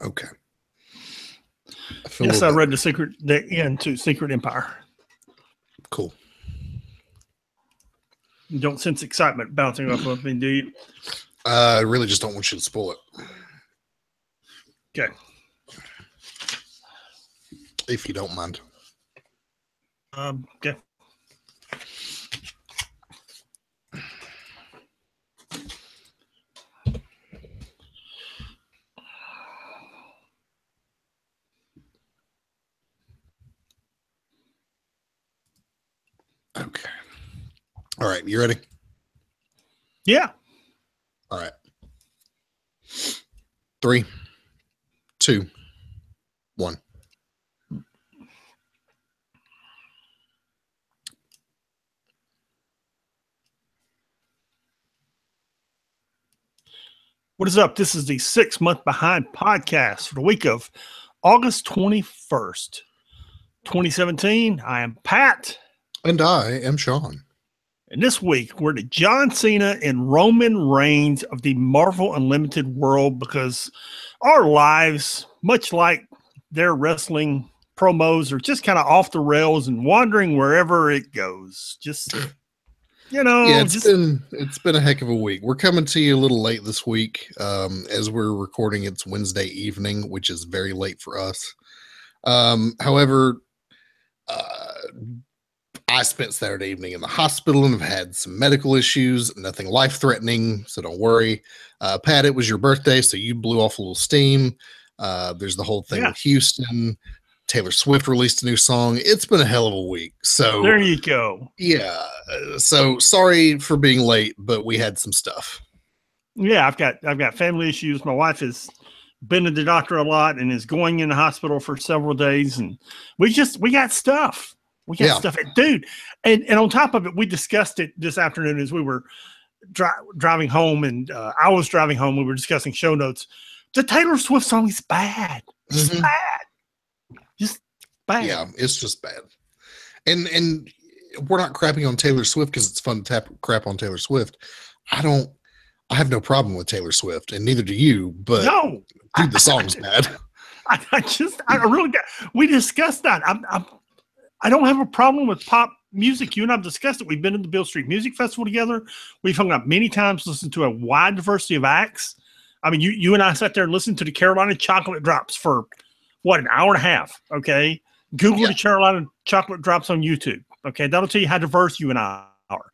Okay. Yes, I read the end to Secret Empire. Cool. You don't sense excitement bouncing off of me, do you? I really just don't want you to spoil it. Okay. If you don't mind. Okay. Okay. All right. You ready? Yeah. All right. 3, 2, 1. What is up? This is the 6 Month Behind podcast for the week of August 21st, 2017. I am Pat. And I am Sean. And this week, we're to John Cena and Roman Reigns of the Marvel Unlimited world, because our lives, much like their wrestling promos, are just kind of off the rails and wandering wherever it goes. Just, yeah, it's been a heck of a week. We're coming to you a little late this week. As we're recording, it's Wednesday evening, which is very late for us. However, I spent Saturday evening in the hospital and have had some medical issues, nothing life-threatening, so don't worry. Pat, it was your birthday, so you blew off a little steam. There's the whole thing with Houston. Taylor Swift released a new song. It's been a hell of a week. So there you go. Yeah. So sorry for being late, but we had some stuff. Yeah, I've got family issues. My wife has been to the doctor a lot and is going in the hospital for several days, and we got stuff. We got stuff, dude. And on top of it, we discussed it this afternoon as we were driving home, and I was driving home. We were discussing show notes. The Taylor Swift song is bad. It's bad. Just bad. Yeah, it's just bad. And we're not crapping on Taylor Swift because it's fun to crap on Taylor Swift. I have no problem with Taylor Swift, and neither do you. But no, dude, the song's bad. I really got. We discussed that. I don't have a problem with pop music. You and I've discussed it. We've been to the Beale Street Music Festival together. We've hung out many times, listened to a wide diversity of acts. I mean, you and I sat there and listened to the Carolina Chocolate Drops for an hour and a half. Okay. Google the Carolina Chocolate Drops on YouTube. Okay. That'll tell you how diverse you and I are.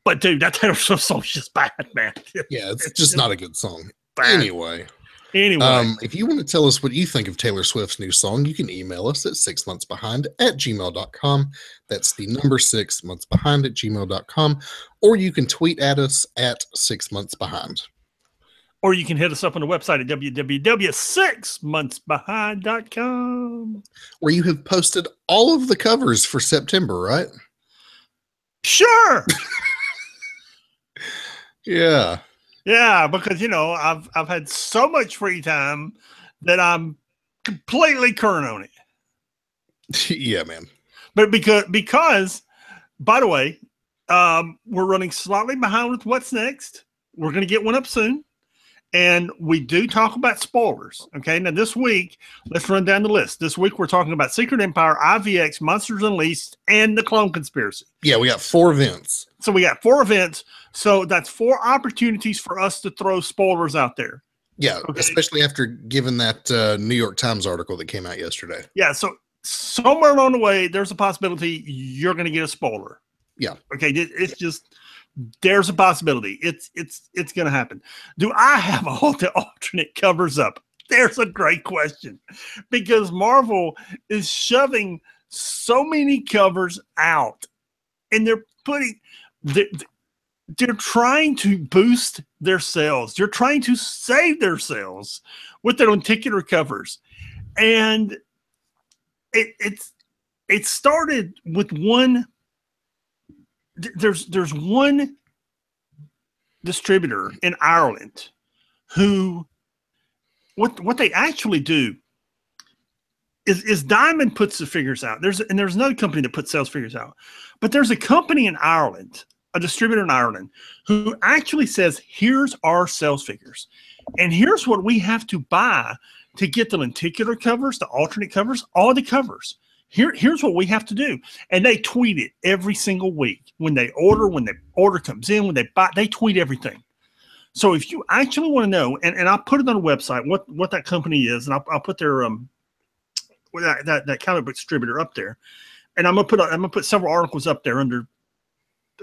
But dude, that Taylor Swift song is just bad, man. Yeah. It's just not a good song. Bad. Anyway, if you want to tell us what you think of Taylor Swift's new song, you can email us at 6monthsbehind@gmail.com. That's the number 6monthsbehind@gmail.com. Or you can tweet at us at 6monthsbehind. Or you can hit us up on the website at www.6monthsbehind.com. Where you have posted all of the covers for September, right? Sure. Yeah. Yeah, because I've had so much free time that I'm completely current on it. Yeah, man. But because by the way, we're running slightly behind with what's next. We're going to get one up soon, and we do talk about spoilers. Okay, now this week, let's run down the list. This week we're talking about Secret Empire, IVX, Monsters Unleashed, and the Clone Conspiracy. Yeah, we got 4 events. So we got 4 events. So that's 4 opportunities for us to throw spoilers out there. Yeah, okay. Especially after giving that New York Times article that came out yesterday. Yeah, so somewhere along the way, there's a possibility you're going to get a spoiler. Yeah. Okay, it's just there's a possibility. It's going to happen. Do I have all the alternate covers up? There's a great question, because Marvel is shoving so many covers out, and they're trying to boost their sales. They're trying to save their sales with their lenticular covers. And it started with one. There's one distributor in Ireland who what they actually do is Diamond puts the figures out. There's another company that puts sales figures out. But there's a company in Ireland a distributor in Ireland, who actually says, here's our sales figures. And here's what we have to buy to get the lenticular covers, the alternate covers, all the covers. Here's what we have to do. And they tweet it every single week. When the order comes in, when they buy, they tweet everything. So if you actually want to know, and I'll put it on the website, what that company is, and I'll put their that comic book distributor up there. And I'm gonna put several articles up there under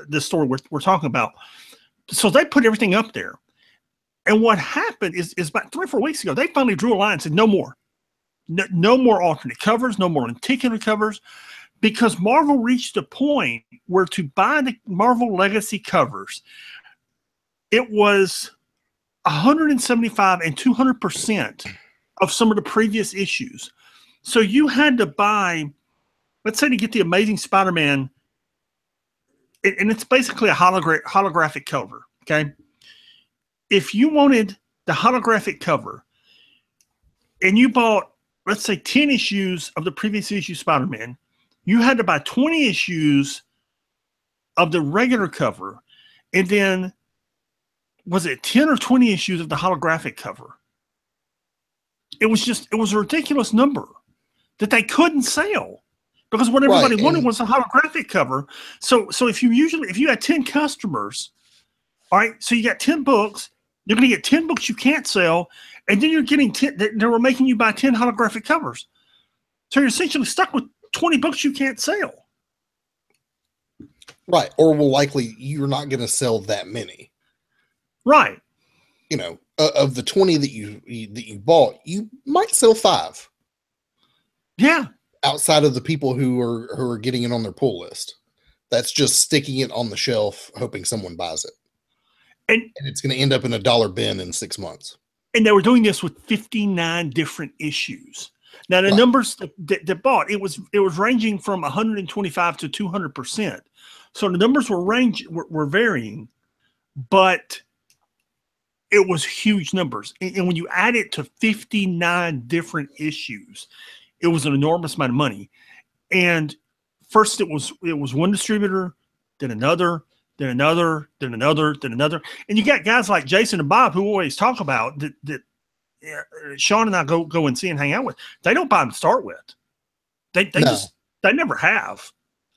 this story we're talking about. So they put everything up there. And what happened is about 3 or 4 weeks ago, they finally drew a line and said, no more. No more alternate covers, no more lenticular covers, because Marvel reached a point where to buy the Marvel Legacy covers, it was 175 and 200% of some of the previous issues. So you had to buy, let's say, to get the Amazing Spider-Man, and it's basically a holographic cover, okay? If you wanted the holographic cover and you bought, let's say, 10 issues of the previous issue Spider-Man, you had to buy 20 issues of the regular cover, and then, was it 10 or 20 issues of the holographic cover? It was a ridiculous number that they couldn't sell because what everybody wanted was a holographic cover. So if you had 10 customers, all right, so you got 10 books, you're going to get 10 books you can't sell, and then you're getting 10, they were making you buy 10 holographic covers. So you're essentially stuck with 20 books you can't sell. Right. Or will likely you're not going to sell that many. Right. You know, of the 20 that you bought, you might sell 5. Yeah. Outside of the people who are getting it on their pull list. That's just sticking it on the shelf, hoping someone buys it. And it's going to end up in a dollar bin in 6 months. And they were doing this with 59 different issues. Now the numbers that bought, it was ranging from 125 to 200%. So the numbers were varying, but it was huge numbers. And when you add it to 59 different issues, it was an enormous amount of money. And first it was one distributor, then another, then another, then another, then another. And you got guys like Jason and Bob who always talk about that Sean and I go and see and hang out with. They don't buy them to start with. They never have.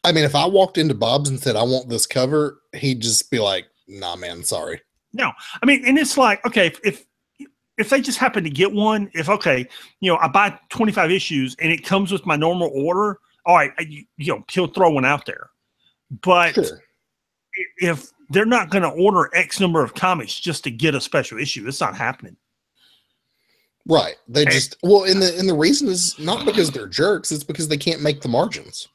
I mean, if I walked into Bob's and said, I want this cover, he'd just be like, nah, man, sorry. No, I mean, and it's like, okay, if they just happen to get one, I buy 25 issues and it comes with my normal order, all right, he'll throw one out there. But sure, if they're not going to order X number of comics just to get a special issue, it's not happening. Right. They and the reason is not because they're jerks, it's because they can't make the margins.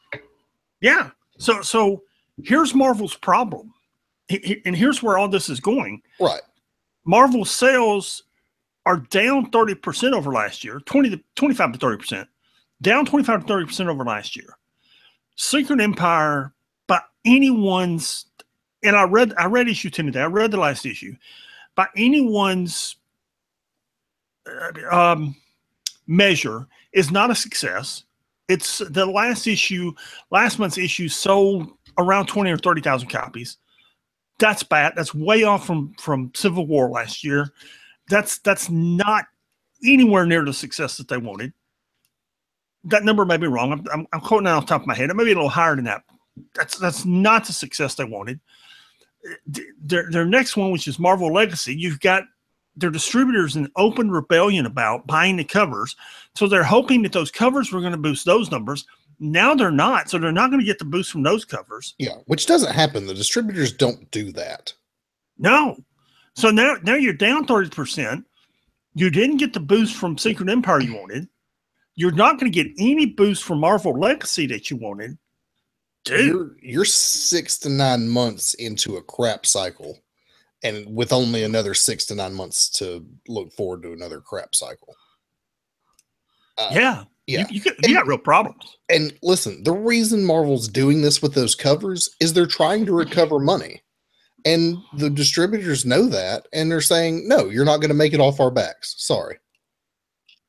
Yeah. So here's Marvel's problem. And here's where all this is going. Right. Marvel's sales are down 30% over last year, 25 to 30%. Down 25 to 30% over last year. Secret Empire, by anyone's, and I read issue 10 today. I read the last issue. By anyone's measure, is not a success. It's the last month's issue sold around 20 or 30,000 copies. That's bad. That's way off from Civil War last year. That's not anywhere near the success that they wanted. That number may be wrong. I'm quoting that off the top of my head. It may be a little higher than that. That's not the success they wanted. Their next one, which is Marvel Legacy, you've got their distributors in open rebellion about buying the covers. So they're hoping that those covers were going to boost those numbers. Now they're not. So they're not going to get the boost from those covers. Yeah, which doesn't happen. The distributors don't do that. No. So now you're down 30%. You didn't get the boost from Secret Empire you wanted. You're not going to get any boost from Marvel Legacy that you wanted. Dude. You're 6 to 9 months into a crap cycle, and with only another 6 to 9 months to look forward to another crap cycle. Yeah. You got real problems. And listen, the reason Marvel's doing this with those covers is they're trying to recover money. And the distributors know that, and they're saying, no, you're not going to make it off our backs. Sorry.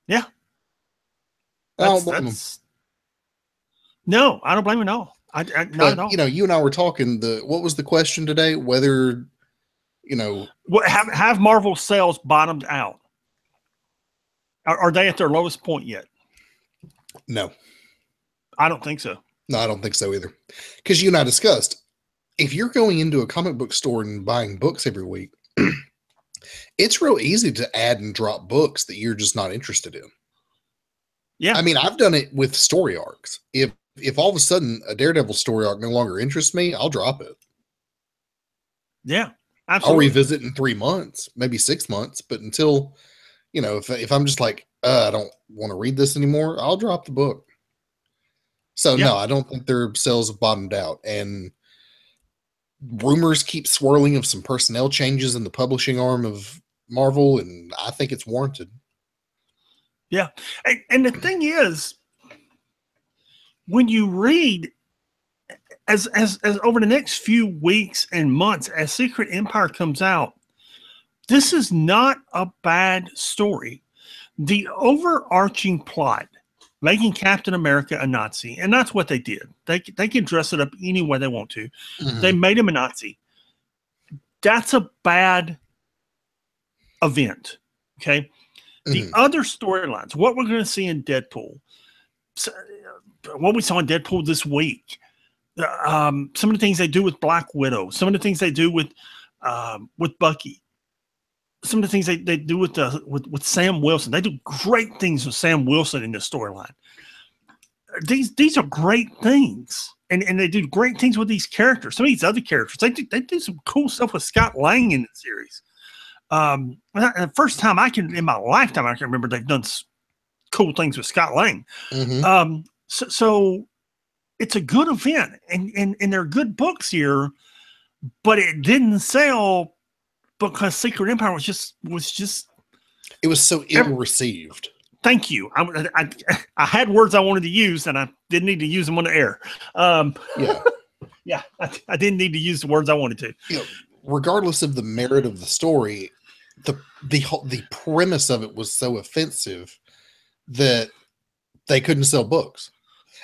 Yeah. I don't blame them. No, I don't blame them at all. Not at all. You and I were talking. What was the question today? Whether have Marvel sales bottomed out? Are they at their lowest point yet? No, I don't think so. No, I don't think so either. Because you and I discussed, if you're going into a comic book store and buying books every week, it's real easy to add and drop books that you're just not interested in. Yeah. I mean, I've done it with story arcs. If all of a sudden a Daredevil story arc no longer interests me, I'll drop it. Yeah, absolutely. I'll revisit in 3 months, maybe 6 months, but until, if I'm just like, I don't want to read this anymore, I'll drop the book. So no, I don't think their sales have bottomed out. And rumors keep swirling of some personnel changes in the publishing arm of Marvel, and I think it's warranted. Yeah. And the thing is, when you read as over the next few weeks and months, as Secret Empire comes out, this is not a bad story. The overarching plot, making Captain America a Nazi, and that's what they did. They can dress it up any way they want to. Mm-hmm. They made him a Nazi. That's a bad event. Okay. The other storylines, what we're going to see in Deadpool, what we saw in Deadpool this week, some of the things they do with Black Widow, some of the things they do with Bucky, some of the things they do with Sam Wilson. They do great things with Sam Wilson in this storyline. These are great things, and they do great things with these characters. Some of these other characters, they do some cool stuff with Scott Lang in the series. The first time in my lifetime I can remember they've done cool things with Scott Lang. Mm-hmm. So it's a good event, and they're good books here, but it didn't sell because Secret Empire was just it was so ill received. Thank you. I had words I wanted to use, and I didn't need to use them on the air. I didn't need to use the words I wanted to. Regardless of the merit of the story, the premise of it was so offensive that they couldn't sell books.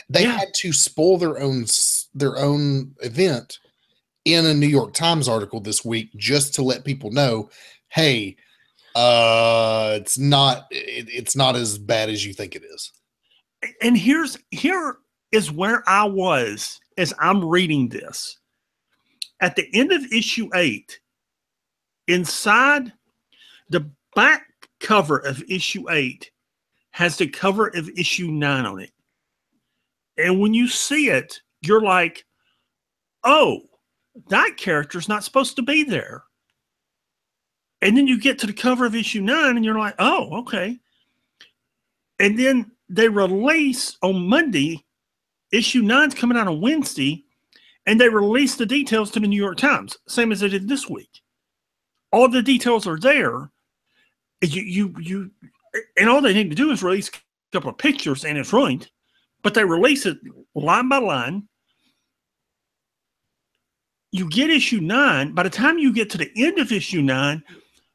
They had to spoil their own event in a New York Times article this week just to let people know, hey, it's not as bad as you think it is. And here is where I was as I'm reading this. At the end of issue 8, inside the back cover of issue 8 has the cover of issue 9 on it. And when you see it, you're like, oh, that character's not supposed to be there. And then you get to the cover of issue 9 and you're like, oh, okay. And then they release on Monday, issue 9's coming out on Wednesday, and they release the details to the New York Times, same as they did this week. All the details are there. You and all they need to do is release a couple of pictures and it's ruined. But they release it line by line. You get issue 9. By the time you get to the end of issue 9,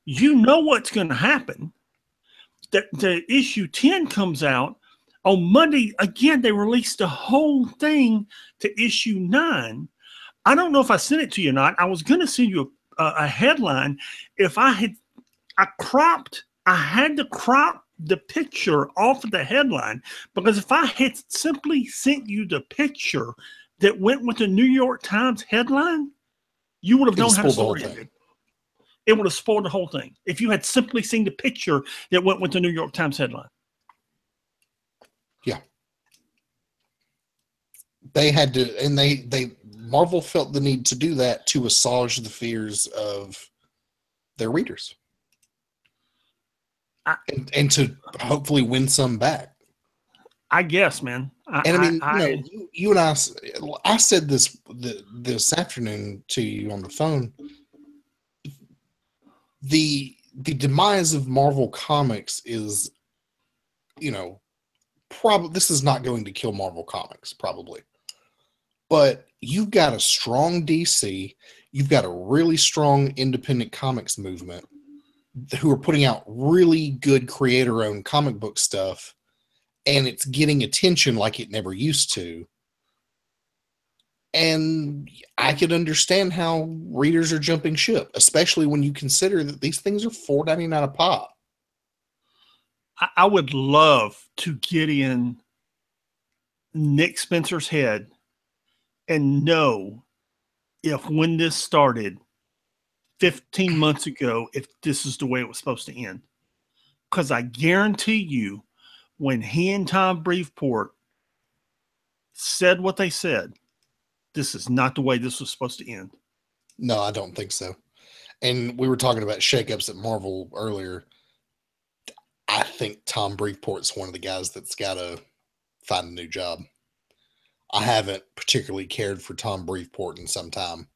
you know what's going to happen. The issue 10 comes out. On Monday, again, they released the whole thing to issue 9. I don't know if I sent it to you or not. I was going to send you a headline. If I had to crop the picture off of the headline, because if I had simply sent you the picture that went with the New York Times headline, you would have known how the story ended. It would have spoiled the whole thing if you had simply seen the picture that went with the New York Times headline. Yeah. They had to, and Marvel felt the need to do that to assuage the fears of their readers. And to hopefully win some back. I guess, man. You and I said this afternoon to you on the phone. The demise of Marvel Comics is, probably this is not going to kill Marvel Comics, probably. But you've got a strong DC, you've got a really strong independent comics movement who are putting out really good creator-owned comic book stuff, and it's getting attention like it never used to. And I could understand how readers are jumping ship, especially when you consider that these things are $4.99 a pop. I would love to get in Nick Spencer's head and know if when this started 15 months ago, if this is the way it was supposed to end. Because I guarantee you, when he and Tom Brevoort said what they said, this is not the way this was supposed to end. No, I don't think so. And we were talking about shakeups at Marvel earlier. I think Tom Brevoort's one of the guys that's got to find a new job. I haven't particularly cared for Tom Brevoort in some time.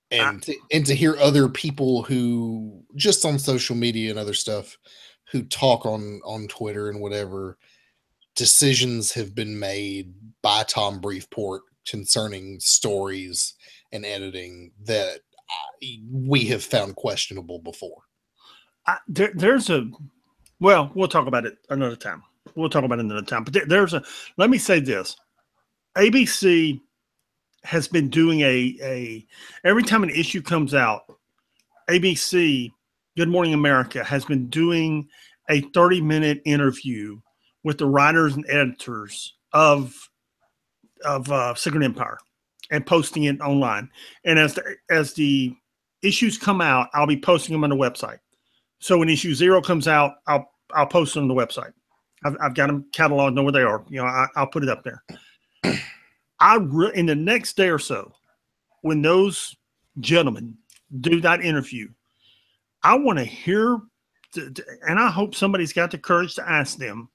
And to hear other people who just on social media and other stuff who talk on Twitter and whatever, decisions have been made by Tom Brevoort concerning stories and editing that we have found questionable before. Well, we'll talk about it another time. But let me say this. ABC has been doing every time an issue comes out, ABC, Good Morning America, has been doing a 30-minute interview with the writers and editors of Secret Empire and posting it online. And as the issues come out, I'll be posting them on the website. So when issue 0 comes out, I'll post them on the website. I've got them cataloged, know where they are. I'll put it up there. In the next day or so, when those gentlemen do that interview, I want to hear, and I hope somebody's got the courage to ask them,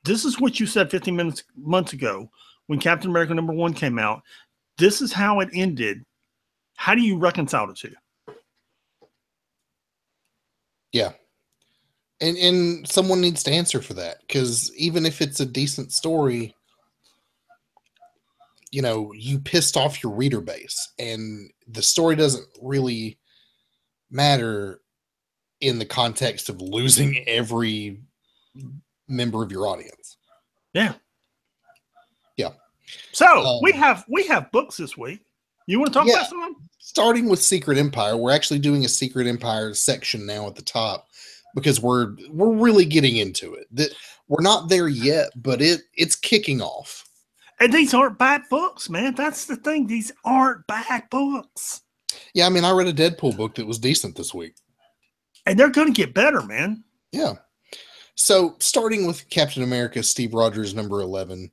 this is what you said 15 months ago when Captain America #1 came out. This is how it ended. How do you reconcile the two? Yeah. And someone needs to answer for that, because even if it's a decent story, you pissed off your reader base, and the story doesn't really matter in the context of losing every member of your audience. Yeah. Yeah. So we have books this week. You want to talk about some of them? Starting with Secret Empire. We're actually doing a Secret Empire section now at the top, because we're really getting into it. We're not there yet, but it's kicking off. And these aren't bad books, man. That's the thing. These aren't bad books. Yeah, I mean, I read a Deadpool book that was decent this week. And they're going to get better, man. Yeah. So starting with Captain America, Steve Rogers, #11.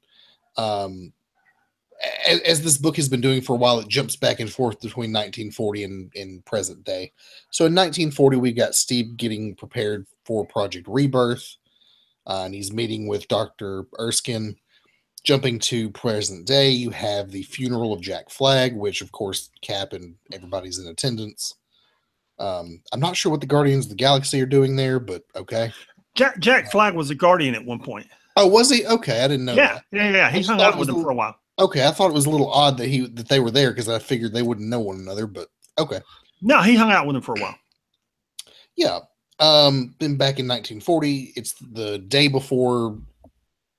As this book has been doing for a while, it jumps back and forth between 1940 and present day. So in 1940, we got Steve getting prepared for Project Rebirth, and he's meeting with Dr. Erskine. Jumping to present day, you have the funeral of Jack Flag, which, of course, Cap and everybody's in attendance. I'm not sure what the Guardians of the Galaxy are doing there, but okay. Jack Flag was a Guardian at one point. Oh, was he? Okay, I didn't know that. Yeah. He hung out with them for a while. Okay, I thought it was a little odd that they were there, because I figured they wouldn't know one another, but okay. No, he hung out with them for a while. Yeah. Then back in 1940, it's the day before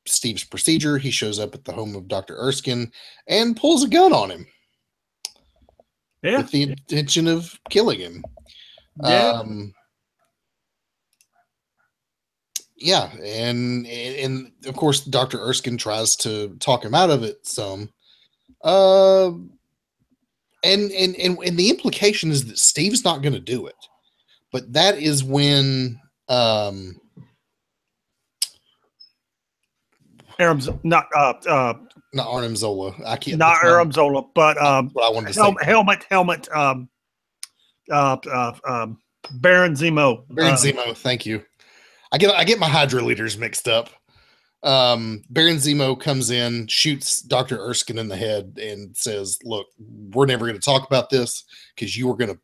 Steve's procedure. He shows up at the home of Dr. Erskine and pulls a gun on him. Yeah. With the intention of killing him. Yeah. Yeah, and of course Dr. Erskine tries to talk him out of it some. And the implication is that Steve's not going to do it. But that is when not Arnim Zola. I can't. Not Aram Zola, but what I wanted to say. Helmet. Baron Zemo. Baron Zemo. Thank you. I get my Hydra leaders mixed up. Baron Zemo comes in, shoots Dr. Erskine in the head, and says, "Look, we're never going to talk about this, because you were going to,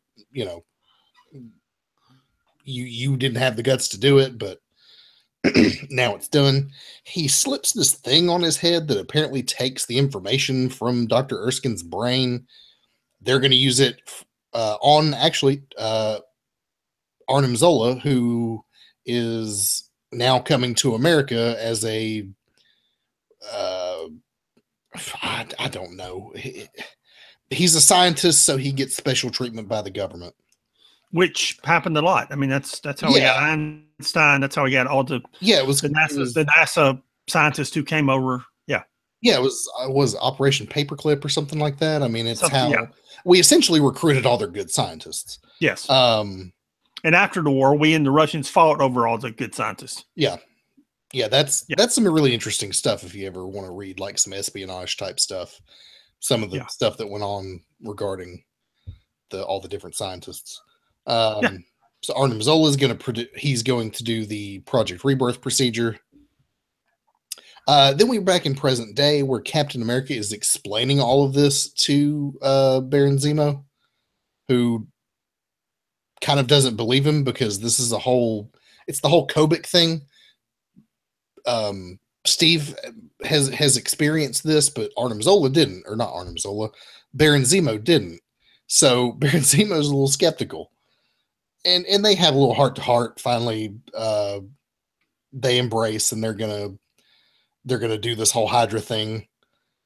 you didn't have the guts to do it, but now it's done." He slips this thing on his head that apparently takes the information from Dr. Erskine's brain. They're going to use it on actually Arnim Zola, who is now coming to America as a I don't know. He's a scientist, so he gets special treatment by the government. Which happened a lot. I mean, that's how we got Einstein. That's how we got all the it was the NASA scientists who came over. Yeah, it was Operation Paperclip or something like that. I mean, it's how we essentially recruited all their good scientists. Yes. And after the war, we and the Russians fought over all the good scientists. Yeah. Yeah, that's some really interesting stuff if you ever want to read like some espionage type stuff. Some of the stuff that went on regarding all the different scientists. So Arnim Zola is going to do the Project Rebirth procedure. Then we're back in present day where Captain America is explaining all of this to Baron Zemo, who kind of doesn't believe him because this is it's the whole Kobik thing. Steve has experienced this, but Arnim Zola didn't, or not Arnim Zola, Baron Zemo didn't. So Baron Zemo is a little skeptical, and they have a little heart to heart. Finally, they embrace, and they're gonna do this whole Hydra thing.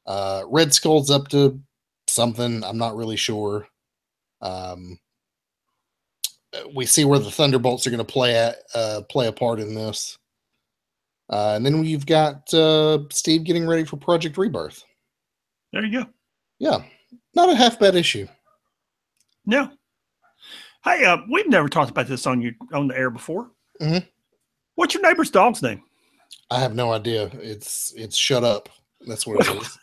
Red Skull's up to something. I'm not really sure. We see where the Thunderbolts are going to play a part in this. And then we've got Steve getting ready for Project Rebirth. There you go. Yeah. Not a half bad issue. No. Hey, we've never talked about this on the air before. Mm-hmm. What's your neighbor's dog's name? I have no idea. It's Shut Up. That's what it is.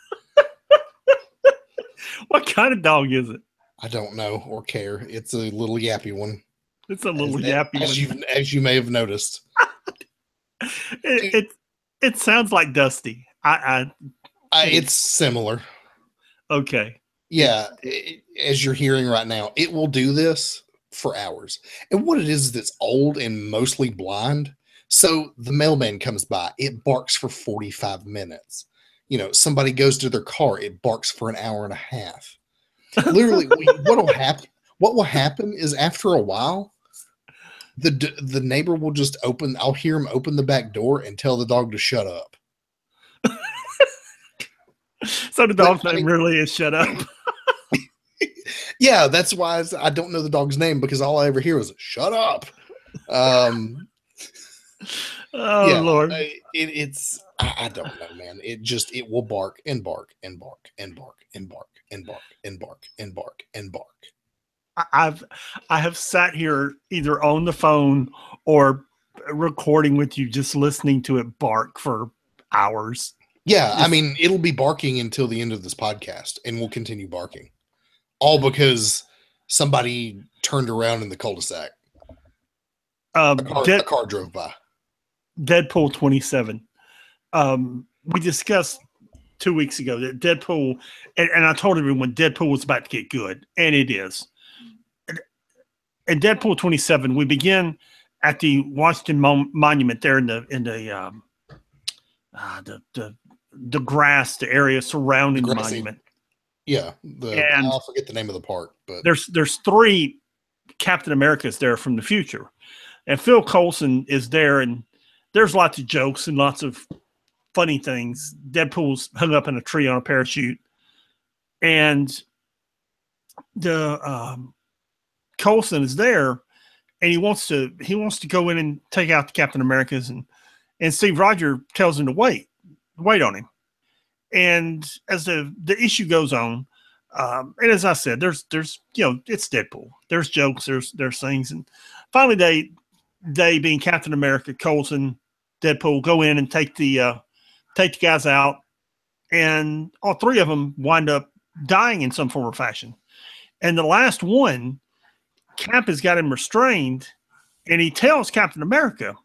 What kind of dog is it? I don't know or care. It's a little yappy one. It's a little yappy one. As you may have noticed. It sounds like Dusty. It's similar. Okay. Yeah. As you're hearing right now, it will do this for hours. And what it is it's old and mostly blind. So the mailman comes by, it barks for 45 minutes. You know, somebody goes to their car, it barks for an hour and a half. Literally, what will happen is after a while, the neighbor will just I'll hear him open the back door and tell the dog to shut up. So the dog's name really is Shut Up. Yeah, that's why I don't know the dog's name, because all I ever hear is shut up. Lord. It's I don't know, man. It will bark and bark and bark and bark and bark and bark and bark and bark and bark. I have sat here either on the phone or recording with you, just listening to it bark for hours. Yeah, I mean, it'll be barking until the end of this podcast, and we'll continue barking. All because somebody turned around in the cul-de-sac. A car drove by. Deadpool 27. We discussed 2 weeks ago that Deadpool, and I told everyone Deadpool was about to get good, and it is. And Deadpool 27, we begin at the Washington Monument there in the grass, the area surrounding the monument. Yeah, I'll forget the name of the park, but there's 3 Captain Americas there from the future, and Phil Coulson is there, and there's lots of jokes and lots of funny things. Deadpool's hung up in a tree on a parachute, and the Coulson is there, and he wants to go in and take out the Captain Americas, and Steve Rogers tells him to wait on him. And as the issue goes on, and as I said, there's it's Deadpool. There's jokes, there's things, and finally they being Captain America, Coulson, Deadpool go in and take the guys out, and all 3 of them wind up dying in some form or fashion. And the last one, Cap has got him restrained, and he tells Captain America,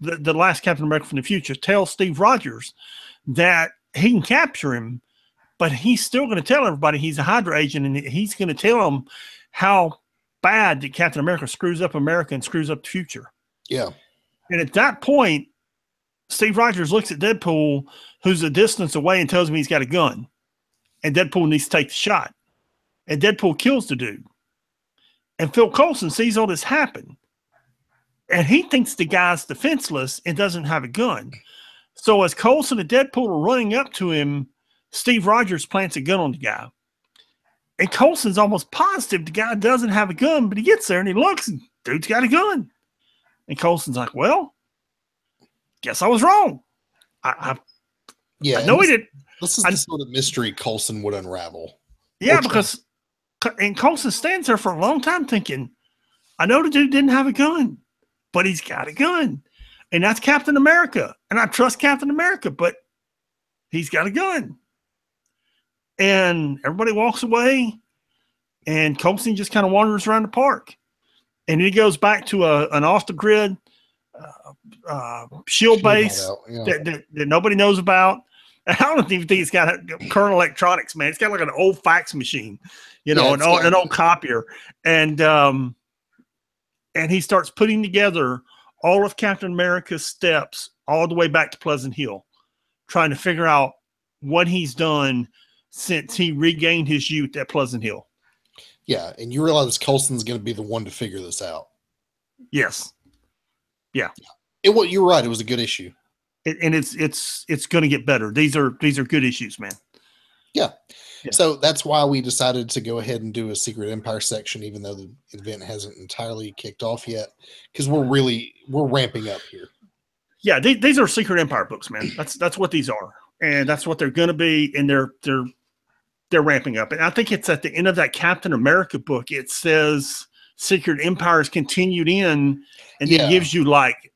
the last Captain America from the future, tells Steve Rogers that he can capture him, but he's still going to tell everybody he's a Hydra agent, and he's going to tell them how bad that Captain America screws up America and screws up the future. Yeah. And at that point, Steve Rogers looks at Deadpool, who's a distance away, and tells him he's got a gun. And Deadpool needs to take the shot. And Deadpool kills the dude. And Phil Coulson sees all this happen. And he thinks the guy's defenseless and doesn't have a gun. So as Coulson and Deadpool are running up to him, Steve Rogers plants a gun on the guy. And Coulson's almost positive the guy doesn't have a gun, but he gets there and he looks and dude's got a gun. And Coulson's like, well, guess I was wrong. I know he did. This is the sort of mystery Coulson would unravel. Yeah, and Coulson stands there for a long time thinking, I know the dude didn't have a gun, but he's got a gun. And that's Captain America. And I trust Captain America, but he's got a gun. And everybody walks away, and Coulson just kind of wanders around the park. And he goes back to an off-the-grid shield base that nobody knows about. I don't even think it's got current electronics, man. It's got like an old fax machine, an old copier. And he starts putting together all of Captain America's steps all the way back to Pleasant Hill, trying to figure out what he's done since he regained his youth at Pleasant Hill. Yeah, and you realize Coulson's going to be the one to figure this out. Yes. Yeah. You're right. It was a good issue. And it's going to get better. These are good issues, man. Yeah. So that's why we decided to go ahead and do a Secret Empire section, even though the event hasn't entirely kicked off yet, because we're ramping up here. Yeah, these are Secret Empire books, man. That's what these are, and that's what they're going to be, and they're ramping up. And I think it's at the end of that Captain America book. It says Secret Empires continued in, and it gives you like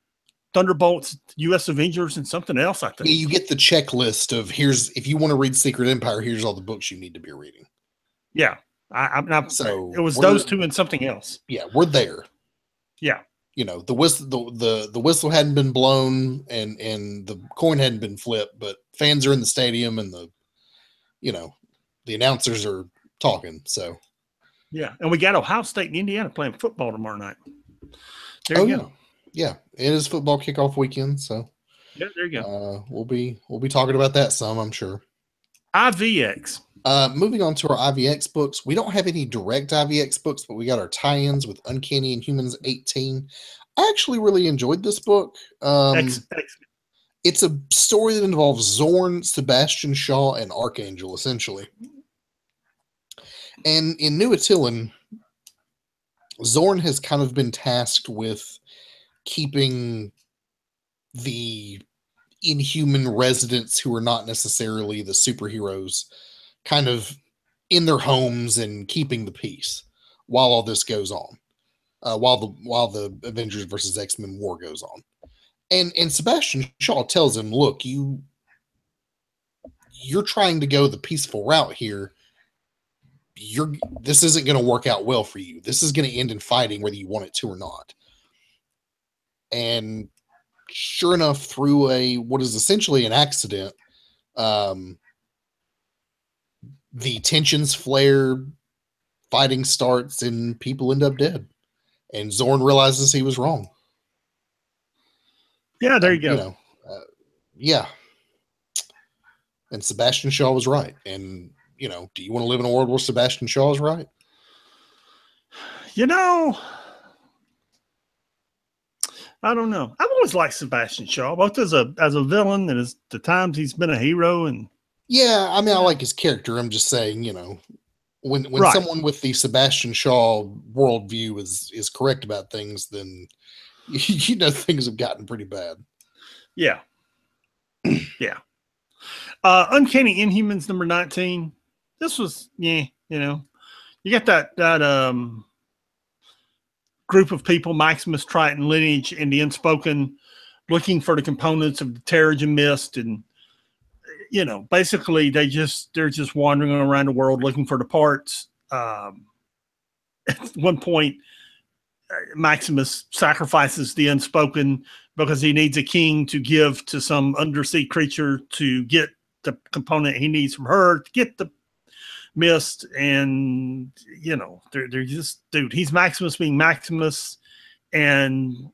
Thunderbolts, U.S. Avengers, and something else, I think. Yeah, you get the checklist of if you want to read Secret Empire, here's all the books you need to be reading. Yeah. So it was those two and something else. Yeah, we're there. Yeah. The whistle hadn't been blown and the coin hadn't been flipped, but fans are in the stadium and the announcers are talking. So yeah. And we got Ohio State and Indiana playing football tomorrow night. There you go. Yeah, it is football kickoff weekend, so yeah, there you go. We'll be talking about that some, I'm sure. IVX. Moving on to our IVX books, we don't have any direct IVX books, but we got our tie-ins with Uncanny Inhumans 18. I actually really enjoyed this book. It's a story that involves Zorn, Sebastian Shaw, and Archangel, essentially. And in New Attilan, Zorn has kind of been tasked with keeping the inhuman residents who are not necessarily the superheroes kind of in their homes and keeping the peace while all this goes on, while the Avengers versus X-Men war goes on. And Sebastian Shaw tells him, look, you're trying to go the peaceful route here. This isn't going to work out well for you. This is going to end in fighting whether you want it to or not. And sure enough, through what is essentially an accident, the tensions flare, fighting starts, and people end up dead. And Zorn realizes he was wrong. Yeah, there you go. Yeah. And Sebastian Shaw was right. And, do you want to live in a world where Sebastian Shaw is right? I don't know. I've always liked Sebastian Shaw, both as a villain and as the times he's been a hero. And yeah, I mean, I like his character. I'm just saying, when someone with the Sebastian Shaw worldview is correct about things, then things have gotten pretty bad. Yeah, yeah. Uncanny Inhumans number 19. This was you got that group of people, Maximus, Triton, Lineage, and the Unspoken, looking for the components of the Terrigen Mist, and basically they're just wandering around the world looking for the parts. At one point, Maximus sacrifices the Unspoken because he needs a king to give to some undersea creature to get the component he needs from her to get the mist. And they're just, dude, he's Maximus being Maximus, and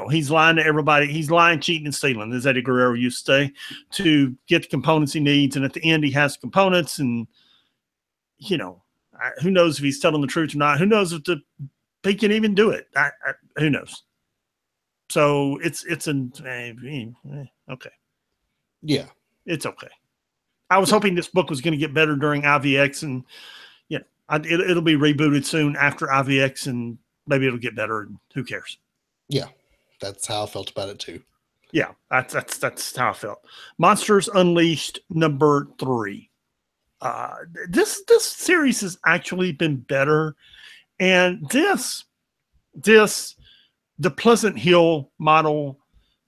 he's lying to everybody. He's lying, cheating, and stealing, as Eddie Guerrero used to say, to get the components he needs. And at the end, he has components, and who knows if he's telling the truth or not? Who knows if he can even do it? Who knows? So it's okay. Yeah, it's okay. I was hoping this book was going to get better during IVX, and it'll be rebooted soon after IVX, and maybe it'll get better. And who cares? Yeah, that's how I felt about it too. Yeah, that's how I felt. Monsters Unleashed #3. This series has actually been better, and the Pleasant Hill model.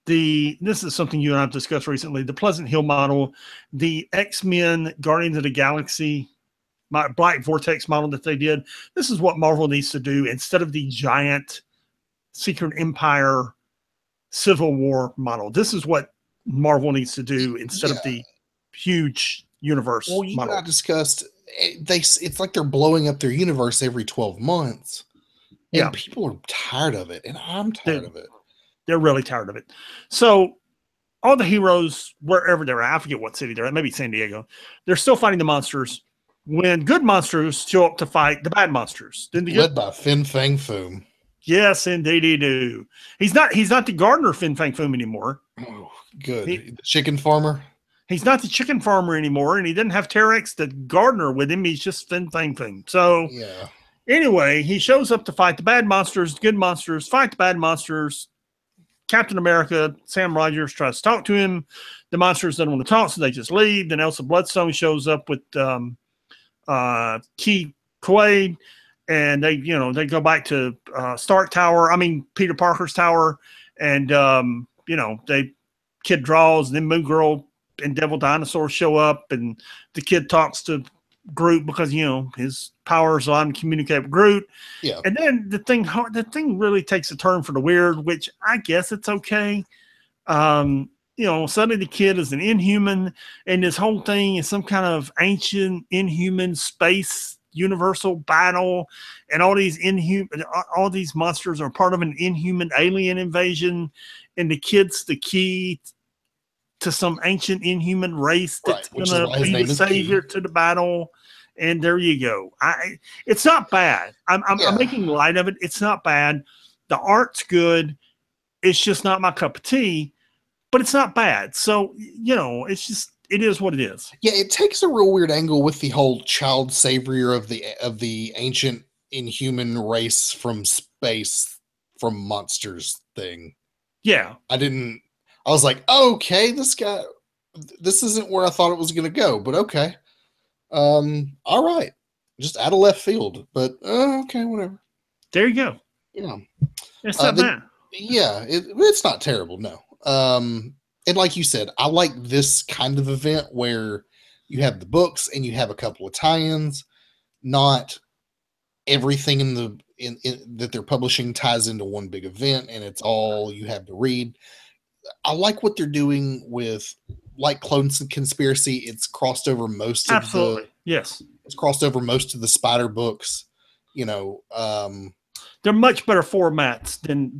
This is something you and I've discussed recently. The Pleasant Hill model, the X-Men Guardians of the Galaxy Black Vortex model that they did. This is what Marvel needs to do instead of the giant Secret Empire Civil War model. This is what Marvel needs to do instead of the huge universe model. And I discussed it's like they're blowing up their universe every 12 months. And people are tired of it, and I'm tired of it. They're really tired of it. So all the heroes, wherever they're at, I forget what city they're at, maybe San Diego, they're still fighting the monsters. When good monsters show up to fight the bad monsters. Led by Fin Fang Foom. Yes, indeed he do. He's not the gardener Fin Fang Foom anymore. Oh, good. The chicken farmer? He's not the chicken farmer anymore, and he didn't have Terex the gardener with him. He's just Fin Fang Foom. So anyway, he shows up to fight the bad monsters, good monsters, fight the bad monsters. Captain America, Sam Rogers tries to talk to him. The monsters don't want to talk, so they just leave. Then Elsa Bloodstone shows up with Key Quaid, and they go back to Stark Tower. I mean Peter Parker's tower, and Kid draws, and then Moon Girl and Devil Dinosaur show up, and the kid talks to Groot because his powers allow him to communicate with Groot. Yeah. And then the thing really takes a turn for the weird, which I guess it's okay. Suddenly the kid is an Inhuman, and this whole thing is some kind of ancient Inhuman space universal battle, and all these monsters are part of an Inhuman alien invasion, and the kid's the key to some ancient Inhuman race that's going to be the savior to the battle. And there you go. It's not bad. I'm making light of it. It's not bad. The art's good. It's just not my cup of tea, but it's not bad. So, it is what it is. Yeah, it takes a real weird angle with the whole child savior of the ancient Inhuman race from space, from monsters thing. Yeah. I was like, oh, okay, this isn't where I thought it was going to go, but okay. All right. Just out of left field, but okay, whatever. There you go. Yeah. It's not bad. Yeah, it's not terrible, no. And like you said, I like this kind of event where you have the books and you have a couple of tie-ins, not everything in that they're publishing ties into one big event and it's all you have to read. I like what they're doing with, like, Clone Conspiracy. It's crossed over most of it's crossed over most of the Spider books. They're much better formats than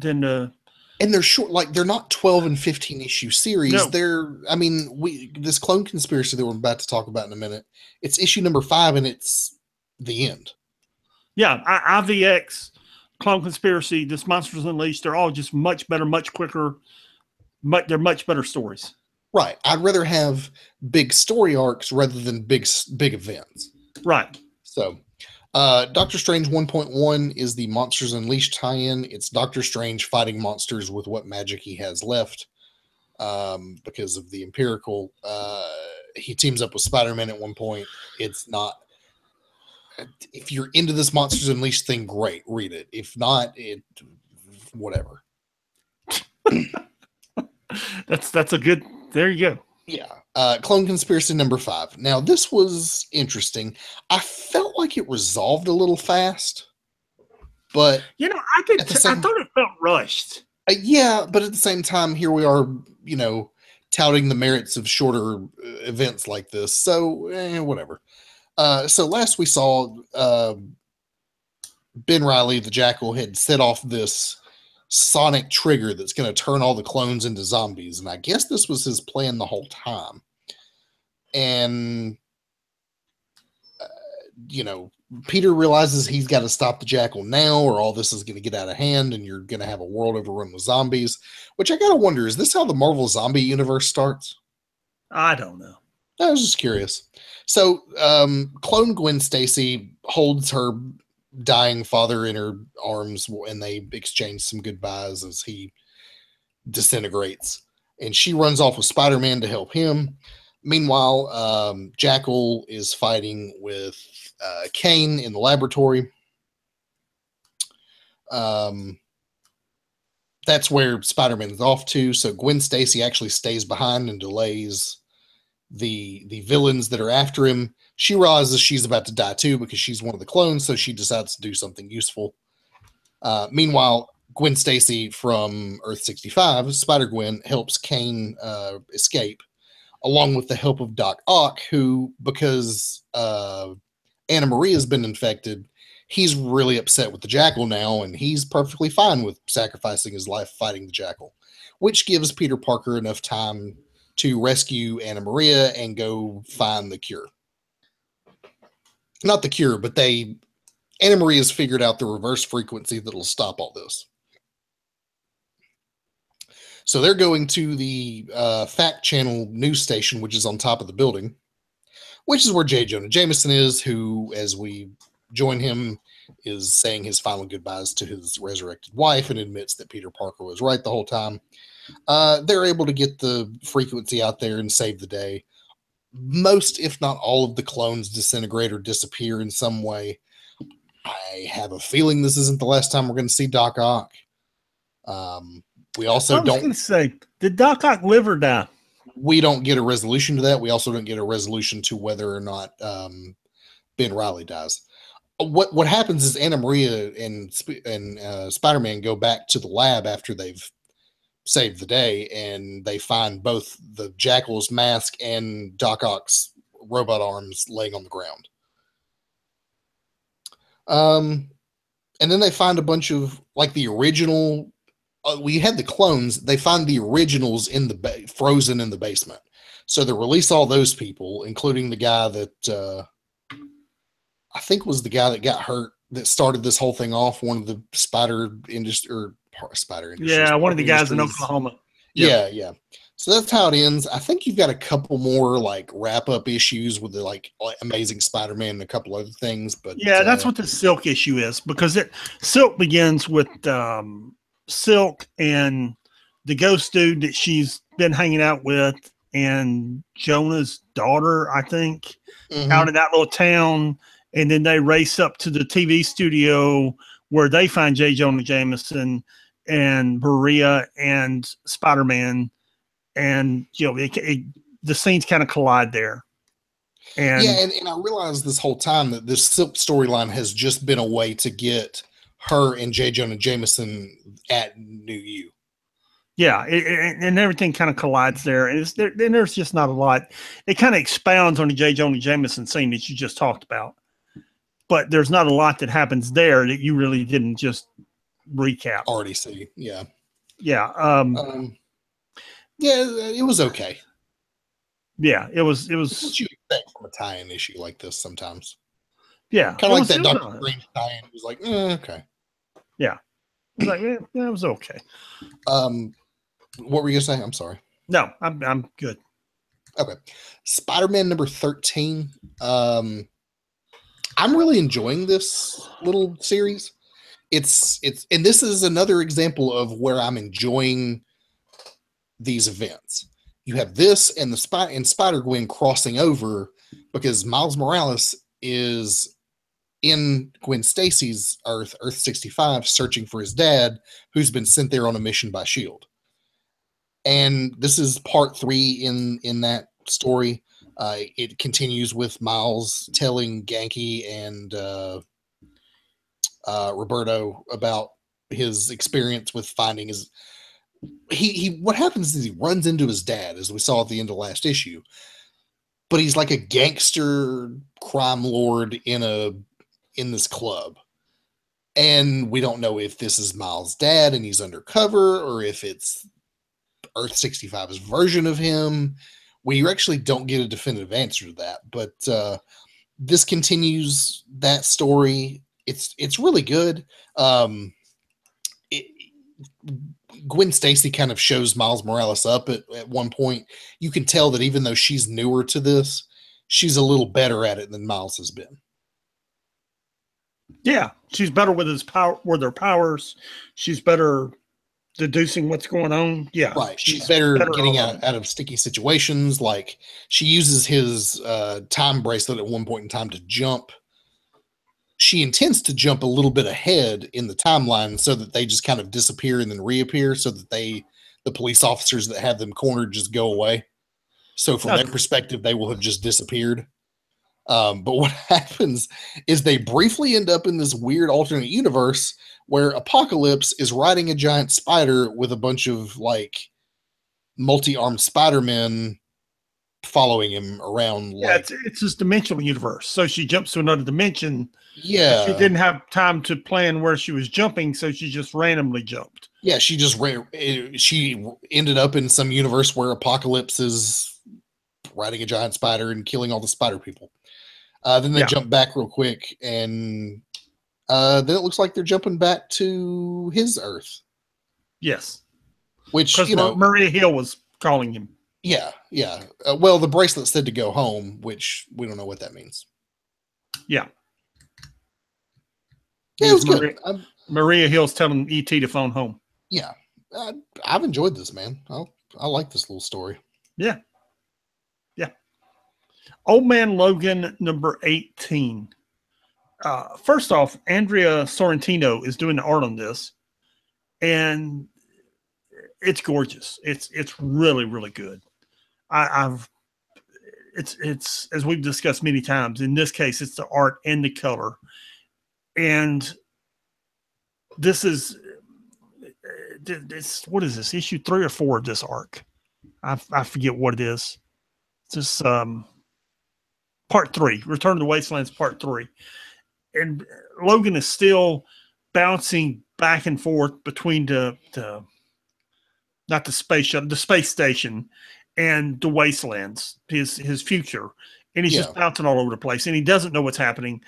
and they're short. Like, they're not 12 and 15 issue series. No. This Clone Conspiracy that we're about to talk about in a minute, it's issue number 5 and it's the end. Yeah, IVX, Clone Conspiracy, this Monsters Unleashed, they're all just much better, much quicker. They're much better stories. Right. I'd rather have big story arcs rather than big events. Right. So, Doctor Strange 1.1 is the Monsters Unleashed tie-in. It's Doctor Strange fighting monsters with what magic he has left. Because of the empirical, he teams up with Spider-Man at one point. It's not. If you're into this Monsters Unleashed thing, great, read it. If not, whatever. That's a good. There you go. Yeah. Clone Conspiracy number 5. Now, this was interesting. I felt like it resolved a little fast, but I thought it felt rushed. Yeah, but at the same time, here we are, touting the merits of shorter events like this. So, whatever. So last we saw, Ben Reilly, the Jackal, had set off this sonic trigger that's going to turn all the clones into zombies. And I guess this was his plan the whole time. And, Peter realizes he's got to stop the Jackal now or all this is going to get out of hand and you're going to have a world overrun with zombies, which I got to wonder, is this how the Marvel zombie universe starts? I don't know. I was just curious. So, clone Gwen Stacy holds her dying father in her arms, and they exchange some goodbyes as he disintegrates. And she runs off with Spider-Man to help him. Meanwhile, Jackal is fighting with Kane in the laboratory. That's where Spider-Man's off to. So Gwen Stacy actually stays behind and delays the villains that are after him. She realizes she's about to die too because she's one of the clones, so she decides to do something useful. Meanwhile, Gwen Stacy from Earth 65, Spider-Gwen, helps Kane escape, along with the help of Doc Ock, who, because Anna Maria has been infected, he's really upset with the Jackal now, and he's perfectly fine with sacrificing his life fighting the Jackal, which gives Peter Parker enough time to rescue Anna Maria and go find the cure. Not the cure, but Anna Maria's figured out the reverse frequency that'll stop all this. So they're going to the Fact Channel news station, which is on top of the building, which is where J. Jonah Jameson is, who, as we join him, is saying his final goodbyes to his resurrected wife and admits that Peter Parker was right the whole time. They're able to get the frequency out there and save the day. Most, if not all, of the clones disintegrate or disappear in some way. I have a feeling this isn't the last time we're going to see Doc Ock. We also I was going to say, did Doc Ock live or die? We don't get a resolution to that. We also don't get a resolution to whether or not Ben Reilly dies. What happens is Anna Maria and Spider-Man go back to the lab after they've saved the day, and they find both the Jackal's mask and Doc Ock's robot arms laying on the ground. And then they find a bunch of, like, the original. We had the clones. They find the originals in the frozen in the basement. So they release all those people, including the guy that I think was the guy that got hurt that started this whole thing off. One of the spider industry. Yeah, one of the guys in Oklahoma. Yeah. So that's how it ends. I think you've got a couple more like wrap up issues with the like Amazing Spider-Man and a couple other things, but yeah, that's what the Silk issue is, because Silk begins with Silk and the ghost dude that she's been hanging out with, and Jonah's daughter, I think, out in that little town, and then they race up to the TV studio where they find J. Jonah Jameson and Maria and Spider-Man. And the scenes kind of collide there. And I realized this whole time that this Silk storyline has just been a way to get her and J. Jonah Jameson at New U. Yeah, and everything kind of collides there. And there's just not a lot. It kind of expounds on the J. Jonah Jameson scene that you just talked about. But there's not a lot that happens there that you really didn't just recap. Already see, yeah. Yeah. Yeah, it was okay. Yeah, it was. What you expect from a tie-in issue like this sometimes. Yeah, kind of like that Dr. Strange tie-in. It was like, okay. Yeah, it was like, it was okay. What were you gonna say? I'm sorry. No, I'm good. Okay, Spider-Man number 13. I'm really enjoying this little series. It's and this is another example of where I'm enjoying these events. You have this and Spider-Gwen crossing over because Miles Morales is in Gwen Stacy's Earth 65, searching for his dad, who's been sent there on a mission by S.H.I.E.L.D. And this is part 3 in that story. It continues with Miles telling Ganke and Roberto about his experience with finding his. What happens is he runs into his dad, as we saw at the end of last issue, but he's like a gangster crime lord in this club, and we don't know if this is Miles' dad and he's undercover, or if it's Earth 65's version of him. We actually don't get a definitive answer to that, but this continues that story. It's really good. Gwen Stacy kind of shows Miles Morales up at one point. You can tell that even though she's newer to this, she's a little better at it than Miles has been. Yeah, she's better with her powers. She's better deducing what's going on. Yeah, right. She's better getting out of sticky situations. Like she uses his time bracelet at one point in time to jump. She intends to jump a little bit ahead in the timeline so that they just kind of disappear and then reappear, so that the police officers that have them cornered just go away. So from their perspective, they will have just disappeared. But what happens is they briefly end up in this weird alternate universe where Apocalypse is riding a giant spider with a bunch of like multi-armed Spider-Men following him around. Yeah, it's this dimensional universe. So she jumps to another dimension. Yeah. She didn't have time to plan where she was jumping, so she just randomly jumped. Yeah, she ended up in some universe where Apocalypse is riding a giant spider and killing all the spider people. Then they jump back real quick, and then it looks like they're jumping back to his Earth. Yes. Which, Maria Hill was calling him. Yeah, yeah. Well, the bracelet said to go home, which we don't know what that means. Yeah. Yeah, it was good. Maria Hill's telling E.T. to phone home. Yeah. I've enjoyed this, man. I like this little story. Yeah. Yeah. Old Man Logan, number 18. First off, Andrea Sorrentino is doing the art on this, and it's gorgeous. It's really, really good. It's as we've discussed many times. In this case, it's the art and the color, and this is what is this, issue 3 or 4 of this arc? I forget what it is. It's just part 3, Return to the Wastelands, part 3, and Logan is still bouncing back and forth between the not the space shuttle, the space station, and the wastelands, his future. And he's just bouncing all over the place, and he doesn't know what's happening.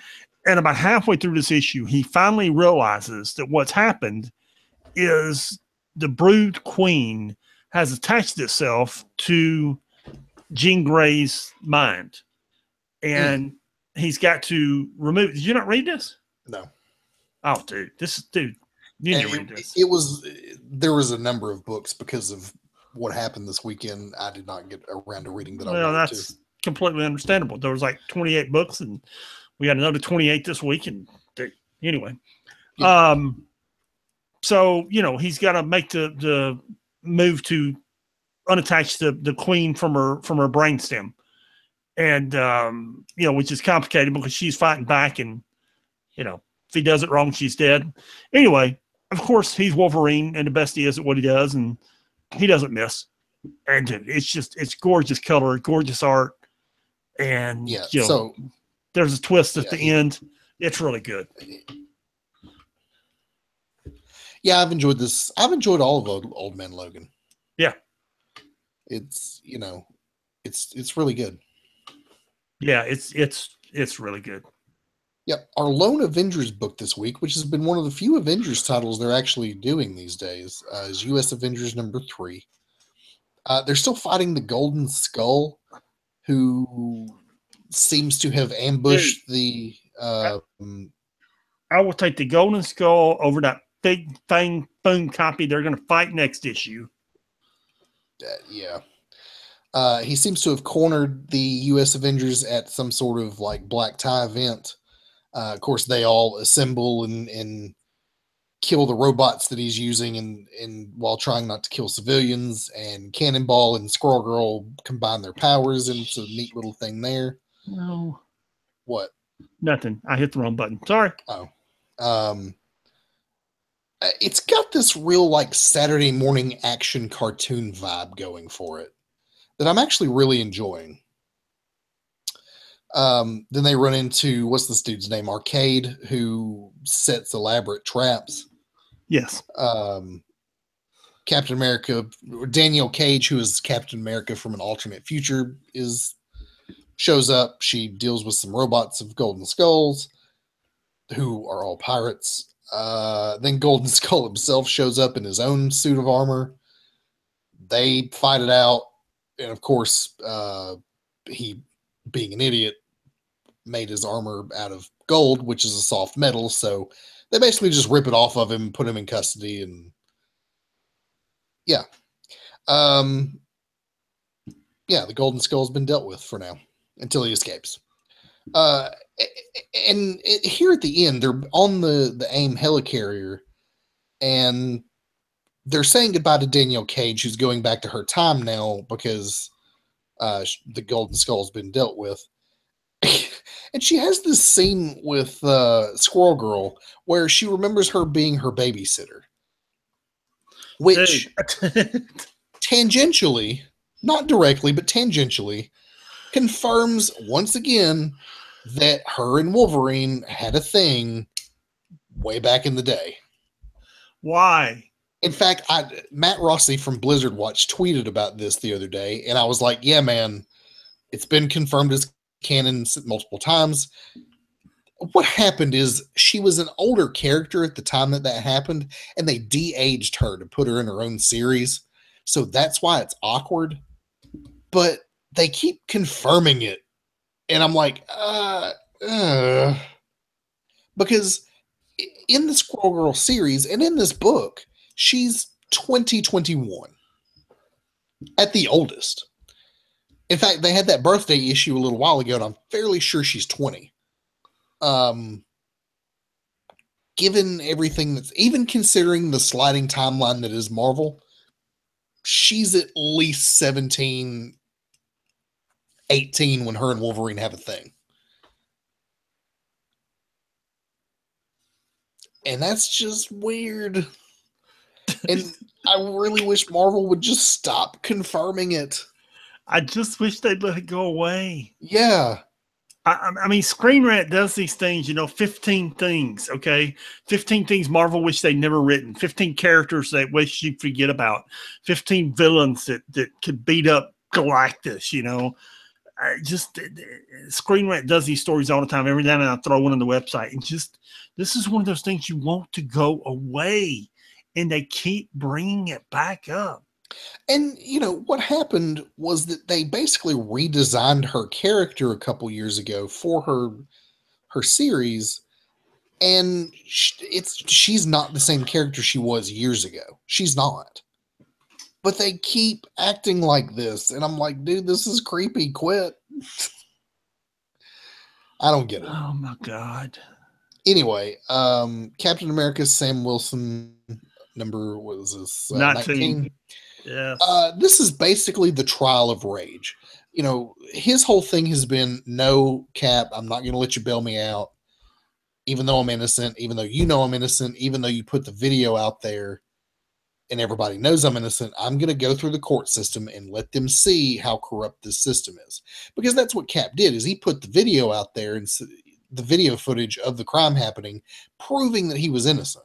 And about halfway through this issue, he finally realizes that what's happened is the Brood Queen has attached itself to Jean Grey's mind. And he's got to remove. Did you not read this? No. Oh, dude. You need to read this. There was a number of books because of what happened this weekend. I did not get around to reading that. Well, that's completely understandable. There was like 28 books, and we got another 28 this week. And anyway, so he's got to make the move to unattach the queen from her brainstem, and which is complicated because she's fighting back, and if he does it wrong, she's dead. Anyway. Of course, he's Wolverine, and the best he is at what he does, and he doesn't miss. And it's gorgeous color, gorgeous art, and so there's a twist at the end. It's really good. Yeah, I've enjoyed this. I've enjoyed all of Old Man Logan. Yeah, it's it's really good. Yeah, it's really good. Yep. Our Lone Avengers book this week, which has been one of the few Avengers titles they're actually doing these days, is U.S. Avengers number 3. They're still fighting the Golden Skull, who seems to have ambushed the... I will take the Golden Skull over that big thing boom copy they're going to fight next issue. Yeah. He seems to have cornered the U.S. Avengers at some sort of like black tie event. Of course, they all assemble and kill the robots that he's using, and while trying not to kill civilians. And Cannonball and Squirrel Girl combine their powers, and it's a neat little thing there. No. What? Nothing. I hit the wrong button. Sorry. Oh. It's got this real like Saturday morning action cartoon vibe going for it that I'm actually really enjoying. Then they run into, what's this dude's name? Arcade, who sets elaborate traps. Yes. Captain America, Danielle Cage, who is Captain America from an alternate future, shows up. She deals with some robots of Golden Skulls, who are all pirates. Then Golden Skull himself shows up in his own suit of armor. They fight it out. And of course, he, being an idiot, made his armor out of gold, which is a soft metal. So they basically just rip it off of him, put him in custody, and yeah. Yeah, the Golden Skull's been dealt with for now until he escapes. And here at the end, they're on the AIM helicarrier, and they're saying goodbye to Danielle Cage, who's going back to her time now because the Golden Skull's been dealt with. And she has this scene with Squirrel Girl where she remembers her being her babysitter, which tangentially, not directly, but tangentially, confirms once again that her and Wolverine had a thing way back in the day. Why? In fact, Matt Rossi from Blizzard Watch tweeted about this the other day, and I was like, yeah, man, it's been confirmed as canon multiple times. What happened is she was an older character at the time that happened, and they de-aged her to put her in her own series. So that's why it's awkward. But they keep confirming it. And I'm like, because in the Squirrel Girl series and in this book, she's 21 at the oldest. In fact, they had that birthday issue a little while ago, and I'm fairly sure she's 20. Given everything that's, even considering the sliding timeline that is Marvel, she's at least 17, 18 when her and Wolverine have a thing. And that's just weird. And I really wish Marvel would just stop confirming it. I just wish they'd let it go away. Yeah. I mean, Screen Rant does these things, 15 things, okay? 15 things Marvel wish they'd never written. 15 characters they wish you'd forget about. 15 villains that could beat up Galactus, Screen Rant does these stories all the time. Every now and then I throw one on the website. And this is one of those things you want to go away. And they keep bringing it back up. And, what happened was that they basically redesigned her character a couple years ago for her series. And she's not the same character she was years ago. She's not. But they keep acting like this. And I'm like, dude, this is creepy. Quit. I don't get it. Oh, my God. Anyway, Captain America's Sam Wilson, number, what was this? 19. Yes. This is basically the trial of rage. His whole thing has been, no, Cap, I'm not going to let you bail me out, even though I'm innocent, even though I'm innocent, even though you put the video out there and everybody knows I'm innocent. I'm going to go through the court system and let them see how corrupt this system is. Because that's what Cap did, is he put the video out there, and the video footage of the crime happening, proving that he was innocent.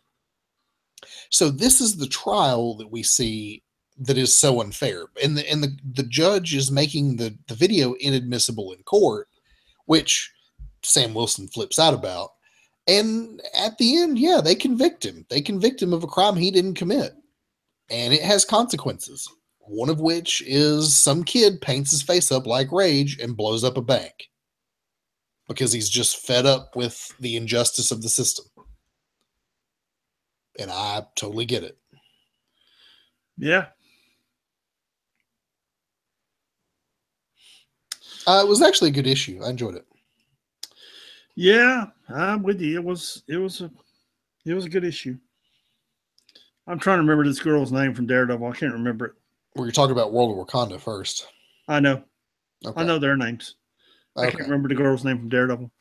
So this is the trial that we see that is so unfair. And the judge is making the video inadmissible in court, which Sam Wilson flips out about. And at the end, yeah, they convict him. They convict him of a crime he didn't commit. And it has consequences. One of which is some kid paints his face up like rage and blows up a bank. Because he's just fed up with the injustice of the system. And I totally get it. Yeah. It was actually a good issue. I enjoyed it. Yeah, I'm with you. It was a good issue. I'm trying to remember this girl's name from Daredevil. I can't remember it. Well, you're talking about World of Wakanda first. I know. Okay. I know their names. Okay. I can't remember the girl's name from Daredevil.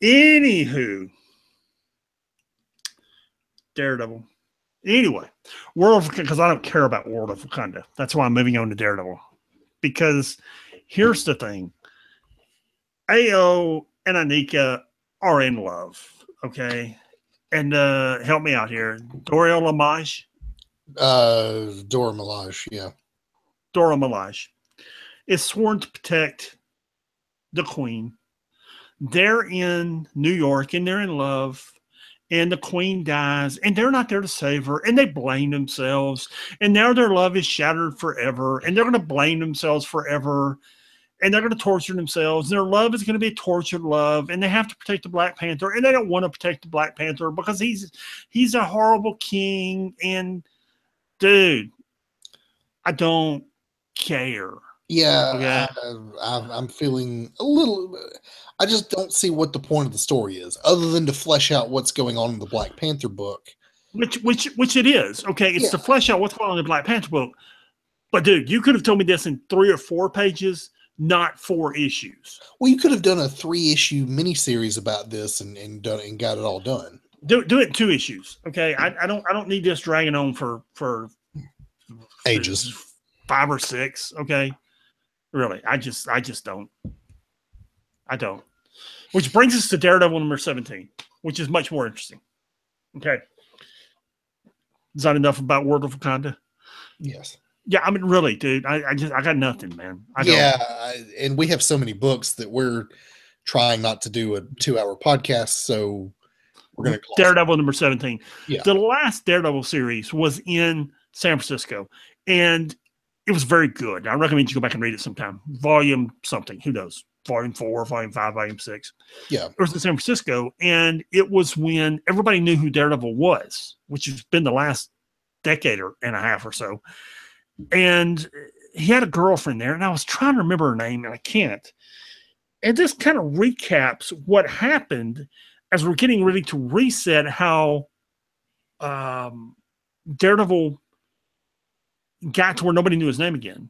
Anywho, Daredevil. Anyway, World of Wakanda, because I don't care about World of Wakanda. That's why I'm moving on to Daredevil. Because here's the thing. Ao and Anika are in love, okay? And help me out here. Dora Milaje? Dora Milaje, yeah. Dora Milaje is sworn to protect the Queen. They're in New York and they're in love. and the queen dies, and they're not there to save her, and they blame themselves, and now their love is shattered forever, and they're going to blame themselves forever, and they're going to torture themselves. Their love is going to be a tortured love, and they have to protect the Black Panther, and they don't want to protect the Black Panther because he's a horrible king. And dude, I don't care. Yeah, Okay. I'm feeling a little. I just don't see what the point of the story is, other than to flesh out what's going on in the Black Panther book. Which it is. Okay, it's Yeah. to flesh out what's going on in the Black Panther book. But dude, you could have told me this in 3 or 4 pages, not 4 issues. Well, you could have done a 3-issue miniseries about this and done and got it all done. Do it in 2 issues. Okay, I don't need this dragging on for Ages. 5 or 6. Okay, really, I just don't. I don't. Which brings us to Daredevil number 17, which is much more interesting. Okay, is that enough about World of Wakanda? Yes. Yeah, I mean, really, dude, I got nothing, man. And we have so many books that we're trying not to do a 2-hour podcast, so we're going to Daredevil number 17. Yeah. The last Daredevil series was in San Francisco, and it was very good. I recommend you go back and read it sometime. Volume something, who knows? Volume 4, Volume 5, Volume 6. Yeah. It was in San Francisco, and it was when everybody knew who Daredevil was, which has been the last decade and a half or so. And he had a girlfriend there, and I was trying to remember her name, and I can't. And this kind of recaps what happened as we're getting ready to reset how Daredevil got to where nobody knew his name again.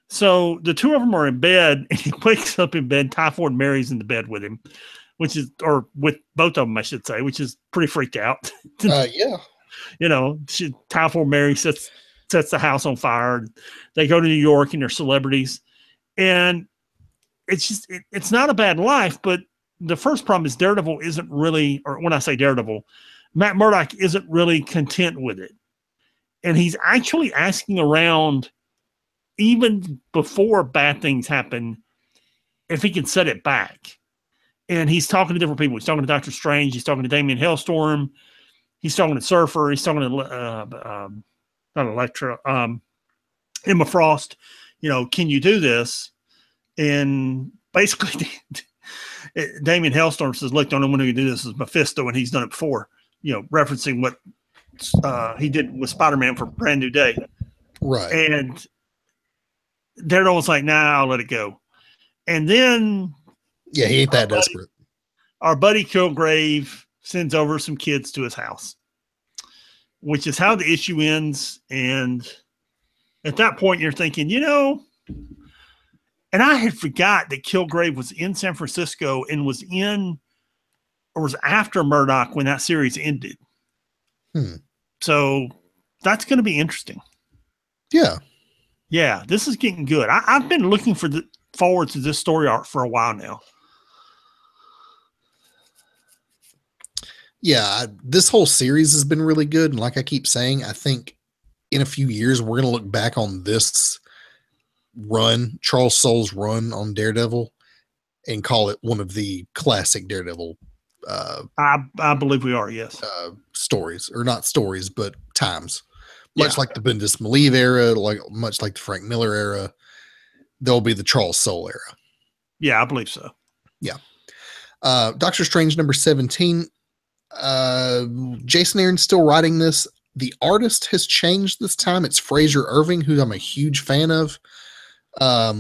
So the 2 of them are in bed, and he wakes up in bed. Typhoid Mary's in the bed with him, or with both of them, I should say, which is pretty freaked out. Yeah. You know, Typhoid Mary sets the house on fire. They go to New York, and they're celebrities. And it's just, it's not a bad life, but the first problem is Daredevil isn't really, or when I say Daredevil, Matt Murdock isn't really content with it. And he's actually asking around, even before bad things happen, if he can set it back. And he's talking to different people. He's talking to Doctor Strange. He's talking to Damien Hellstorm. He's talking to Surfer. He's talking to, not Elektra, Emma Frost. You know, can you do this? And basically, Damien Hellstorm says, look, the only one who can do this is Mephisto, and he's done it before, you know, referencing what he did with Spider-Man for Brand New Day. Right. And Daredevil's like, nah, I'll let it go. And then... Yeah, he ain't that desperate. Our buddy Kilgrave sends over some kids to his house, which is how the issue ends. And at that point, you're thinking, you know... And I had forgot that Kilgrave was in San Francisco and was after Murdoch when that series ended. So that's going to be interesting. Yeah. Yeah, this is getting good. I've been looking forward to this story arc for a while now. Yeah, this whole series has been really good. And like I keep saying, I think in a few years, we're going to look back on this run, Charles Soule's run on Daredevil, and call it one of the classic Daredevil I believe we are, yes. Stories, or not stories, but times. Much like the Bendis Malieve era, much like the Frank Miller era, there'll be the Charles Soule era. Yeah, I believe so. Yeah. Doctor Strange number 17. Jason Aaron's still writing this. The artist has changed this time. It's Fraser Irving, who I'm a huge fan of. I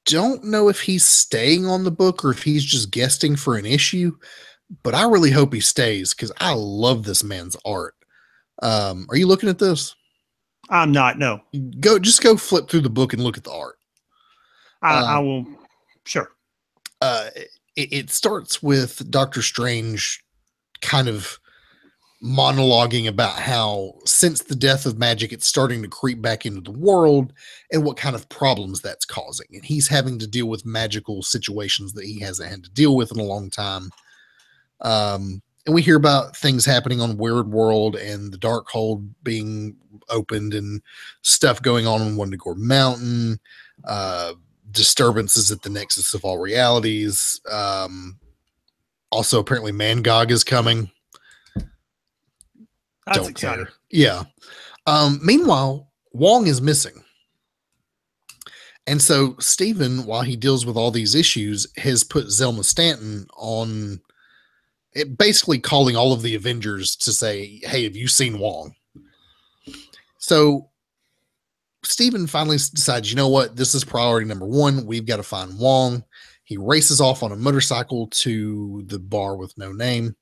don't know if he's staying on the book or if he's just guesting for an issue, but I really hope he stays because I love this man's art. Are you looking at this? I'm not. No. Go flip through the book and look at the art. I will. Sure. It starts with Doctor Strange kind of monologuing about how since the death of magic, it's starting to creep back into the world and what kind of problems that's causing. And he's having to deal with magical situations that he hasn't had to deal with in a long time. And we hear about things happening on Weird World and the Darkhold being opened and stuff going on Wundagore Mountain, disturbances at the nexus of all realities. Also, apparently, Mangog is coming. That's exciting. Care. Yeah. Meanwhile, Wong is missing. And so Steven, while he deals with all these issues, has put Zelma Stanton on it, basically calling all of the Avengers to say, hey, have you seen Wong? So Steven finally decides, you know what? This is priority number one. We've got to find Wong. He races off on a motorcycle to the bar with no name.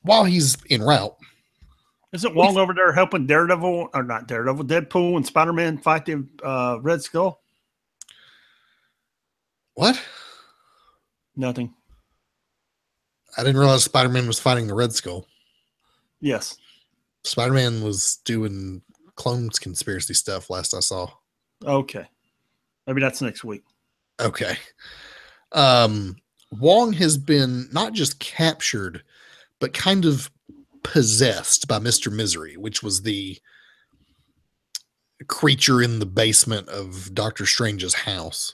While he's en route, isn't Wong over there helping Daredevil, or not Daredevil, Deadpool and Spider-Man fight the Red Skull? What? Nothing. I didn't realize Spider-Man was fighting the Red Skull. Yes. Spider-Man was doing clones conspiracy stuff last I saw. Okay. Maybe that's next week. Okay. Wong has been not just captured, but kind of possessed by Mr. Misery, which was the creature in the basement of Doctor Strange's house.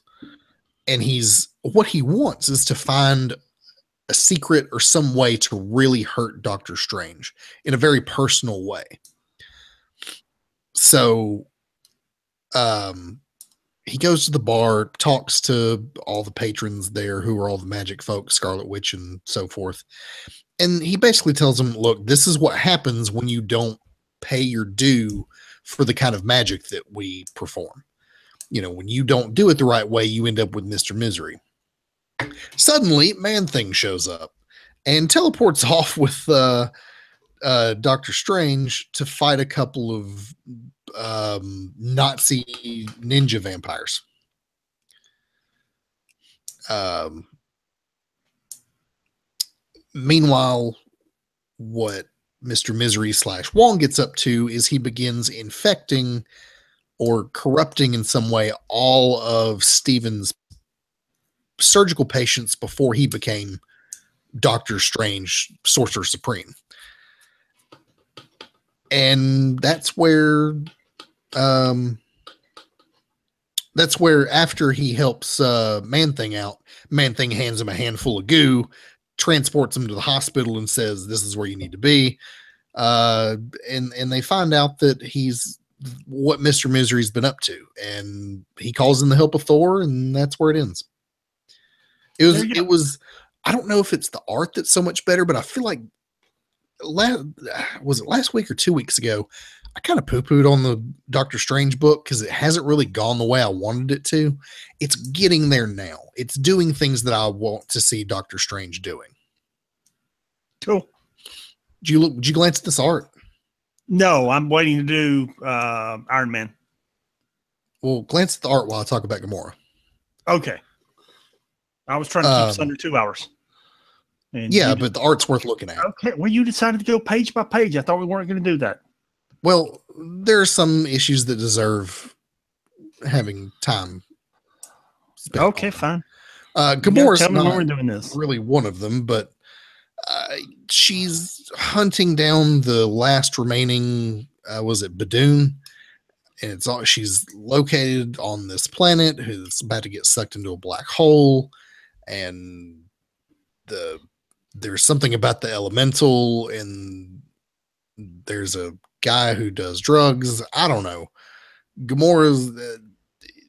And what he wants is to find a secret or some way to really hurt Doctor Strange in a very personal way. So he goes to the bar, talks to all the patrons there who are all the magic folk, Scarlet Witch and so forth. And he basically tells them, look, this is what happens when you don't pay your due for the kind of magic that we perform. You know, when you don't do it the right way, you end up with Mr. Misery. Suddenly, Man-Thing shows up and teleports off with Doctor Strange to fight a couple of Nazi ninja vampires. Meanwhile, what Mr. Misery / Wong gets up to is he begins infecting or corrupting in some way all of Steven's surgical patients before he became Doctor Strange, Sorcerer Supreme. And that's where after he helps Man-Thing out, Man-Thing hands him a handful of goo, transports him to the hospital and says, this is where you need to be. And they find out that he's what Mr. Misery's been up to, and he calls in the help of Thor, and that's where it ends. It was, I don't know if it's the art that's so much better, but I feel like was it last week or 2 weeks ago, I kind of poo-pooed on the Doctor Strange book because it hasn't really gone the way I wanted it to. It's getting there now. It's doing things that I want to see Doctor Strange doing. Cool. Did you glance at this art? No, I'm waiting to do Iron Man. Well, glance at the art while I talk about Gamora. Okay. I was trying to keep this under 2 hours. And yeah, but the art's worth looking at. Okay. Well, you decided to go page by page. I thought we weren't going to do that. Well, there are some issues that deserve having time. Okay, fine. Gamora's not when we're doing this. Really one of them, but she's hunting down the last remaining, was it Badoon? And she's located on this planet who's about to get sucked into a black hole. And there's something about the elemental, and there's a guy who does drugs. I don't know. Gamora's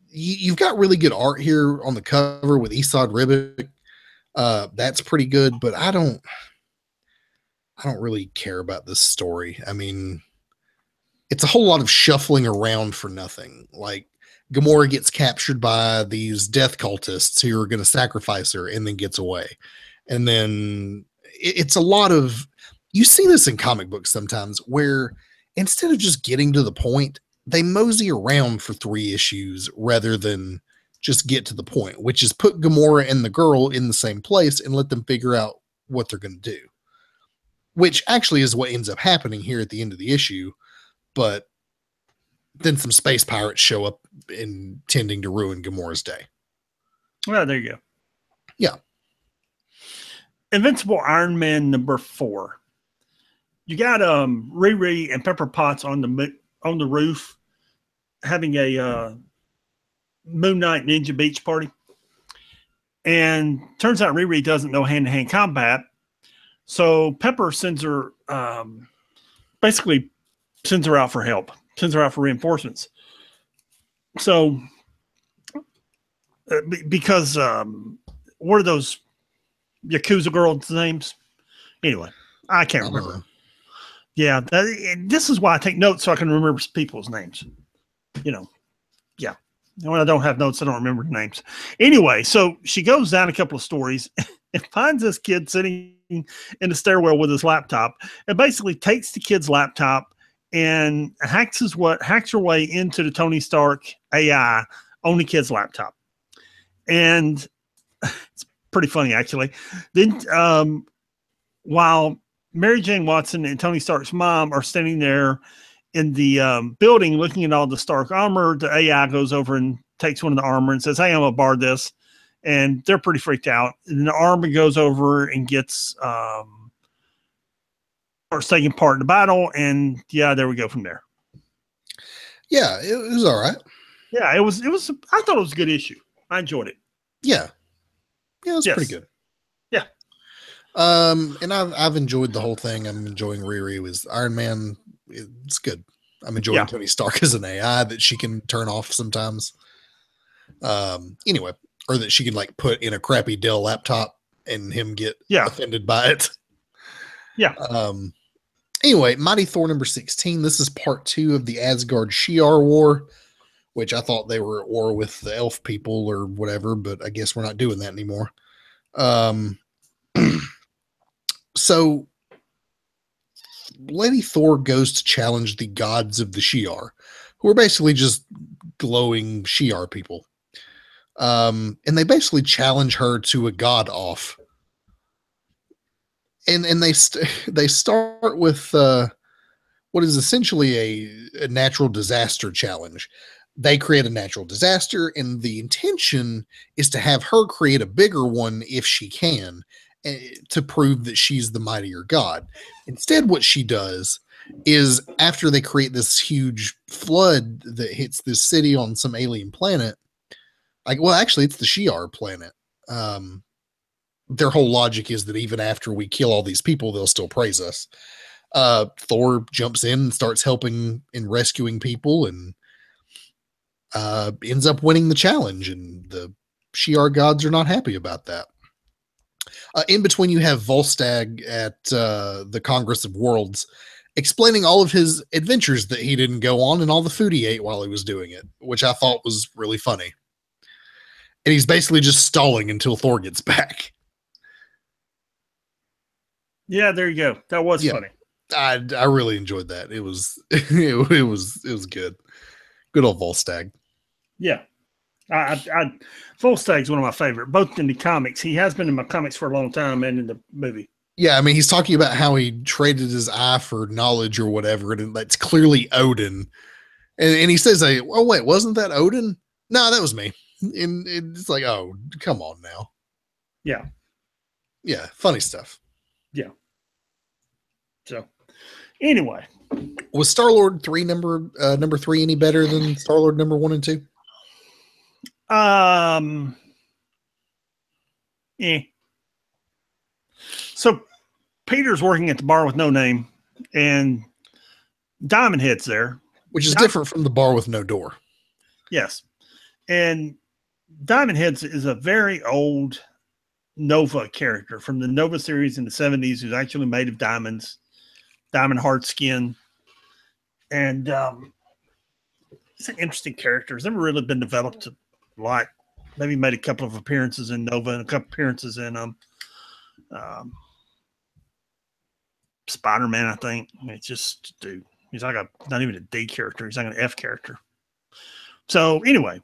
you've got really good art here on the cover with Esad Ribic. That's pretty good, but I don't really care about this story. I mean, it's a whole lot of shuffling around for nothing. Like, Gamora gets captured by these death cultists who are going to sacrifice her and then gets away. And then it's a lot of, you see this in comic books sometimes where instead of just getting to the point, they mosey around for 3 issues rather than just get to the point, which is put Gamora and the girl in the same place and let them figure out what they're going to do, which actually is what ends up happening here at the end of the issue. But then some space pirates show up intending to ruin Gamora's day. Well, there you go. Yeah. Invincible Iron Man #4. You got Riri and Pepper Potts on the roof having a Moon Knight Ninja Beach party. And turns out Riri doesn't know hand-to-hand combat. So Pepper sends her, basically sends her out for help, sends her out for reinforcements. So because what are those Yakuza girls' names? Anyway, I can't remember. Yeah, this is why I take notes so I can remember people's names. Yeah. And when I don't have notes, I don't remember names. Anyway, so she goes down a couple of stories and finds this kid sitting in the stairwell with his laptop, and basically takes the kid's laptop and hacks her way into the Tony Stark AI on the kid's laptop. And it's pretty funny, actually. Then while Mary Jane Watson and Tony Stark's mom are standing there in the building looking at all the Stark armor, the AI goes over and takes one of the armor and says, "Hey, I'm gonna bar this." And they're pretty freaked out. And the armor goes over and gets starts taking part in the battle. And yeah, there we go from there. Yeah, it was all right. Yeah, it was. I thought it was a good issue. I enjoyed it. Yeah, it was pretty good. Yeah. And I've enjoyed the whole thing. I'm enjoying Riri with Iron Man. It's good. I'm enjoying Tony Stark as an AI that she can turn off sometimes. Anyway, or that she can like put in a crappy Dell laptop and him get offended by it. Yeah. Anyway, Mighty Thor number 16. This is part 2 of the Asgard Shi'ar War, which I thought they were at war with the elf people or whatever, but I guess we're not doing that anymore. So Lady Thor goes to challenge the gods of the Shi'ar, who are basically just glowing Shi'ar people. And they basically challenge her to a god off. And they start with what is essentially a natural disaster challenge. They create a natural disaster, and the intention is to have her create a bigger one if she can, to prove that she's the mightier god. Instead, what she does is, after they create this huge flood that hits this city on some alien planet, actually it's the Shi'ar planet. Their whole logic is that even after we kill all these people, they'll still praise us. Thor jumps in and starts helping in rescuing people, and ends up winning the challenge, and the Shi'ar gods are not happy about that. In between, you have Volstagg at the Congress of Worlds explaining all of his adventures that he didn't go on and all the food he ate while he was doing it, which I thought was really funny. And he's basically just stalling until Thor gets back. Yeah, there you go. That was funny. I really enjoyed that. It was it was good. Good old Volstagg. Yeah. Volstagg's one of my favorite, both in the comics. He has been in my comics for a long time and in the movie. Yeah, I mean, he's talking about how he traded his eye for knowledge or whatever, and that's clearly Odin. And he says, "Oh wait, wasn't that Odin? No, that was me." And it's like, oh, come on now. Yeah. Yeah, funny stuff. Yeah. So, anyway, was Star-Lord number 3 any better than Star-Lord number 1 and 2? Yeah. So Peter's working at the bar with no name, and Diamond Head's there, which is different from the bar with no door. Yes, and Diamond Head is a very old Nova character from the Nova series in the 70s, who's actually made of diamonds, diamond hard skin, and it's an interesting character. It's never really been developed a lot. Maybe made a couple of appearances in Nova and a couple appearances in Spider-Man, I think. It's just, dude, he's like not even a D character. He's like an F character. So anyway,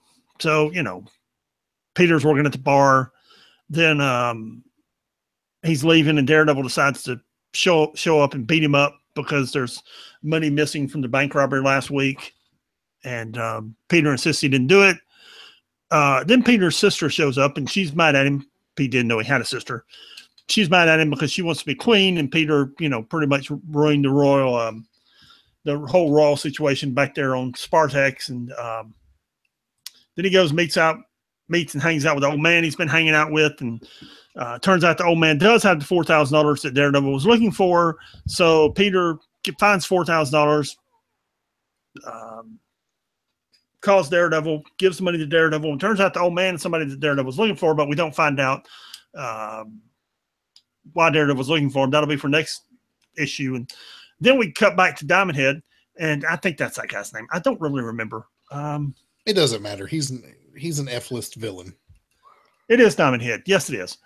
Peter's working at the bar. Then he's leaving, and Daredevil decides to show up and beat him up because there's money missing from the bank robbery last week. And Peter insists he didn't do it. Then Peter's sister shows up, and she's mad at him. He didn't know he had a sister. She's mad at him because she wants to be queen, and Peter, pretty much ruined the whole royal situation back there on Spartax. And then he goes, meets out meets and hangs out with the old man he's been hanging out with, and turns out the old man does have the $4,000 that Daredevil was looking for. So Peter finds $4,000, calls Daredevil, gives the money to Daredevil, and turns out the old man is somebody that Daredevil was looking for, but we don't find out why Daredevil was looking for him. That'll be for next issue. And then we cut back to Diamond Head, and I think that's that guy's name. I don't really remember. It doesn't matter. He's an F-list villain. It is Diamond Head. Yes, it is.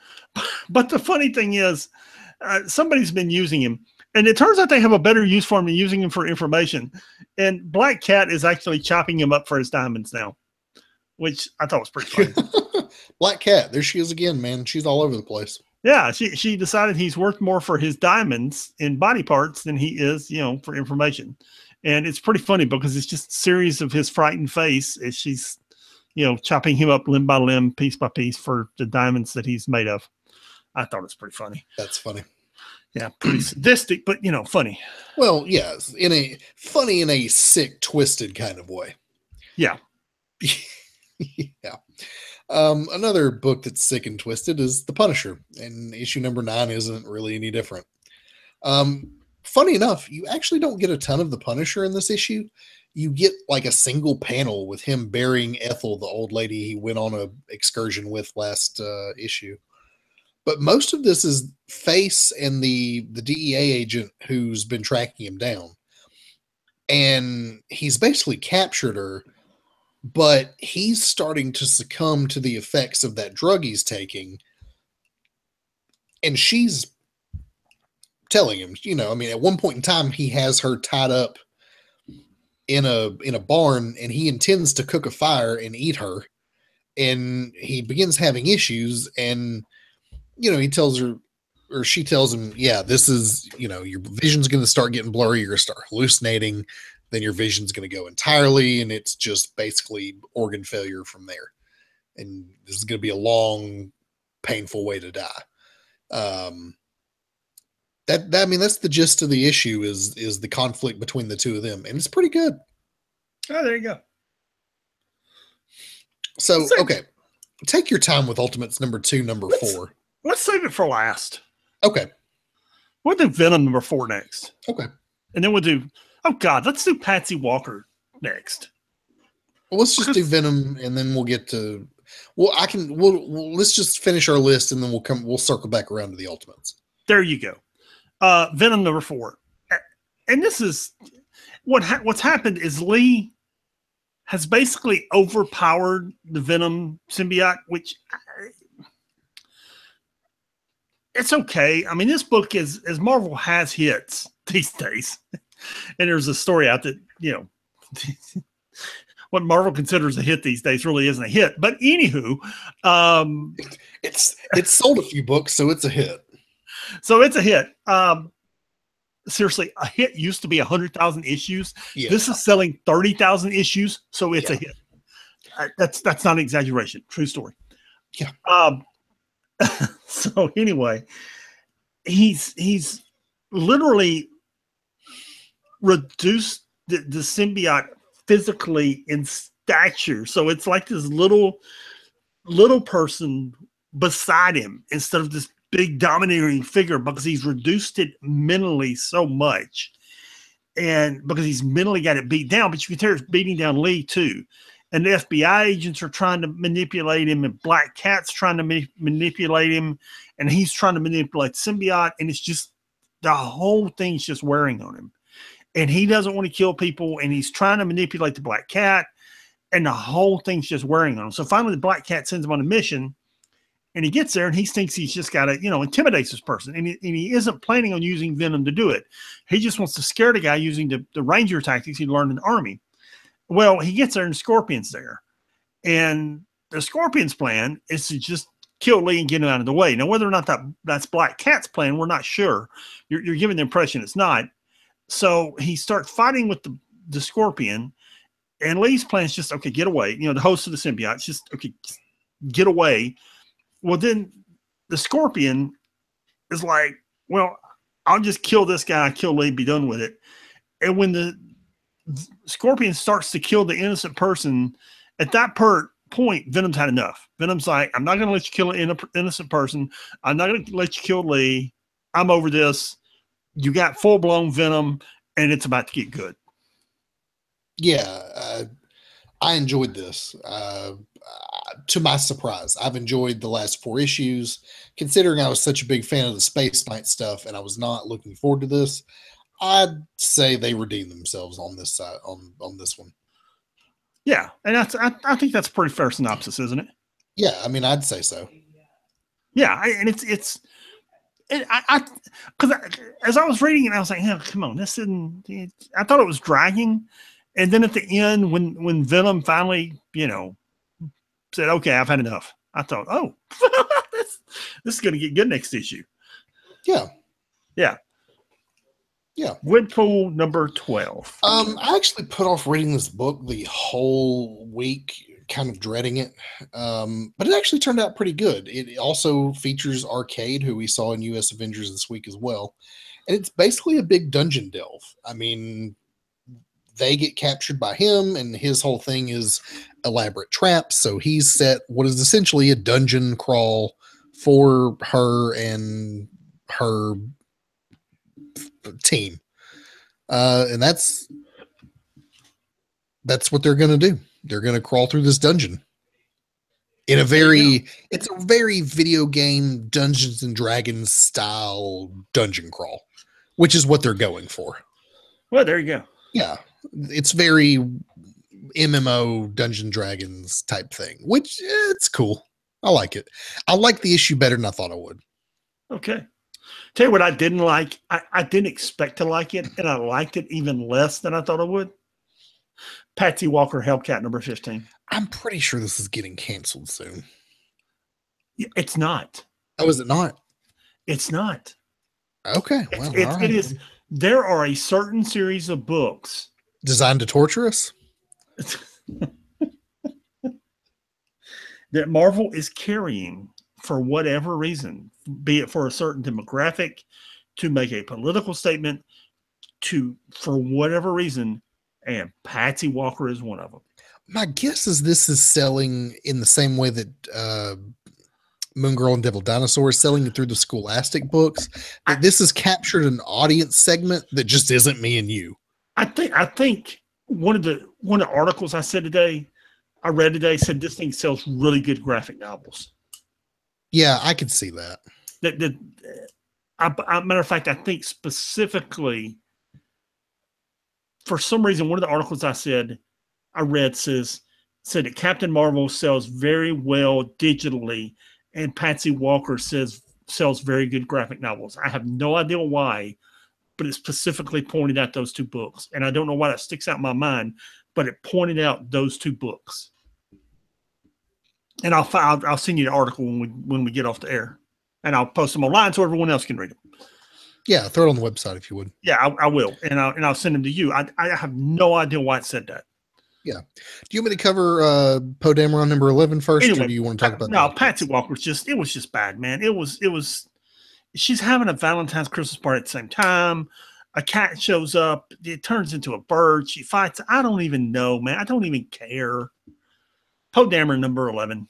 But the funny thing is, somebody's been using him, and it turns out they have a better use for him than using him for information. And Black Cat is actually chopping him up for his diamonds now, which I thought was pretty funny. Black Cat, there she is again, man. She's all over the place. Yeah, she decided he's worth more for his diamonds in body parts than he is, for information. And it's pretty funny because it's just a series of his frightened face as she's, chopping him up limb by limb, piece by piece for the diamonds that he's made of. I thought it was pretty funny. That's funny. Yeah, pretty sadistic, but funny. Well, yes, in a sick, twisted kind of way. Yeah. Yeah. Another book that's sick and twisted is The Punisher, and issue number 9 isn't really any different. Funny enough, you actually don't get a ton of The Punisher in this issue. You get like a single panel with him burying Ethel, the old lady he went on a excursion with last issue. But most of this is Face and the DEA agent who's been tracking him down. And he's basically captured her, but he's starting to succumb to the effects of that drug he's taking. And she's telling him, at one point in time, he has her tied up in a barn, and he intends to cook a fire and eat her. And he begins having issues, and he tells her, or she tells him, yeah, this is, your vision's going to start getting blurry. You're going to start hallucinating. Then your vision's going to go entirely. And it's just basically organ failure from there. And this is going to be a long, painful way to die. That's the gist of the issue is the conflict between the two of them. And it's pretty good. Oh, there you go. So, okay. Take your time with Ultimates number 2, number 4. Let's save it for last. Okay. We'll do Venom number 4 next. Okay. And then we'll do, let's do Patsy Walker next. Well, let's just do Venom, and then we'll get to, let's just finish our list, and then we'll circle back around to the Ultimates. There you go. Venom number 4. And this is, what's happened is Lee has basically overpowered the Venom symbiote, which it's okay. I mean, this book is, as Marvel has hits these days, and there's a story out that, what Marvel considers a hit these days really isn't a hit. But anywho, it's sold a few books, so it's a hit. So it's a hit. Seriously, a hit used to be 100,000 issues. Yeah. This is selling 30,000 issues, so it's a hit. That's not an exaggeration. True story. Yeah. So anyway, he's literally reduced the symbiote physically in stature. So it's like this little person beside him instead of this big domineering figure, because he's reduced it mentally so much, and because he's mentally got it beat down. But you can tell it's beating down Lee too. And the FBI agents are trying to manipulate him, and Black Cat's trying to manipulate him, and he's trying to manipulate symbiote. And it's just, the whole thing's just wearing on him. And he doesn't want to kill people, and he's trying to manipulate the Black Cat, and the whole thing's just wearing on him. So finally the Black Cat sends him on a mission, and he gets there and he thinks he's just got to, intimidate this person. And he isn't planning on using Venom to do it. He just wants to scare the guy using the Ranger tactics he learned in the Army. Well, he gets there and Scorpion's there. And the Scorpion's plan is to just kill Lee and get him out of the way. Now, whether or not that's Black Cat's plan, we're not sure. You're giving the impression it's not. So he starts fighting with the Scorpion. And Lee's plan is just, okay, get away. The host of the symbiote, it's just, okay, get away. Well, then the Scorpion is like, well, I'll just kill this guy, kill Lee, be done with it. And when the Scorpion starts to kill the innocent person, at that point, Venom's had enough. Venom's like, I'm not going to let you kill an innocent person. I'm not going to let you kill Lee. I'm over this. You got full-blown Venom, and it's about to get good. Yeah, I enjoyed this. To my surprise, I've enjoyed the last 4 issues. Considering I was such a big fan of the Space Knight stuff, and I was not looking forward to this, I'd say they redeemed themselves on this side, on this one. Yeah, and I think that's a pretty fair synopsis, isn't it? Yeah, I mean, I'd say so. Yeah, and it's because as I was reading it, I was like, "Yeah, come on, this isn't." I thought it was dragging, and then at the end, when Venom finally, said, "Okay, I've had enough," I thought, "Oh, this is going to get good next issue." Yeah. Gwenpool number 12. I actually put off reading this book the whole week, kind of dreading it. But it actually turned out pretty good. It also features Arcade, who we saw in US Avengers this week as well. And it's basically a big dungeon delve. I mean, they get captured by him, and his whole thing is elaborate traps. So he's set what is essentially a dungeon crawl for her and her team. And that's what they're going to do. They're going to crawl through this dungeon in it's a very video game Dungeons and Dragons style dungeon crawl, which is what they're going for. Well, there you go. Yeah. It's very MMO Dungeon Dragons type thing, which it's cool. I like it. I like the issue better than I thought I would. Okay. Tell you what I didn't like. I didn't expect to like it, and I liked it even less than I thought I would. Patsy Walker Hellcat number 15. I'm pretty sure this is getting canceled soon. It's not. Oh, is it not? It's not. Okay. Well, it is. There are a certain series of books designed to torture us that Marvel is carrying for whatever reason, be it for a certain demographic, to make a political statement, for whatever reason, and Patsy Walker is one of them. My guess is this is selling in the same way that Moon Girl and Devil Dinosaur is selling it through the Scholastic books. This has captured an audience segment that just isn't me and you. I think one of the articles I read today said this thing sells really good graphic novels. Yeah, I could see that. Matter of fact, I think specifically, for some reason, one of the articles I read said that Captain Marvel sells very well digitally, and Patsy Walker sells very good graphic novels. I have no idea why, but it specifically pointed out those 2 books, and I don't know why that sticks out in my mind, but it pointed out those 2 books. And I'll send you the article when we get off the air, and I'll post them online so everyone else can read them. Yeah, throw it on the website if you would. Yeah, I will, and I'll send them to you. I have no idea why it said that. Yeah. Do you want me to cover Poe Dameron number 11 first, or do you want to talk about that? No, Patsy Walker was just bad, man. It was. She's having a Valentine's Christmas party at the same time. A cat shows up. It turns into a bird. She fights. I don't even know, man. I don't even care. Poe Dameron number 11.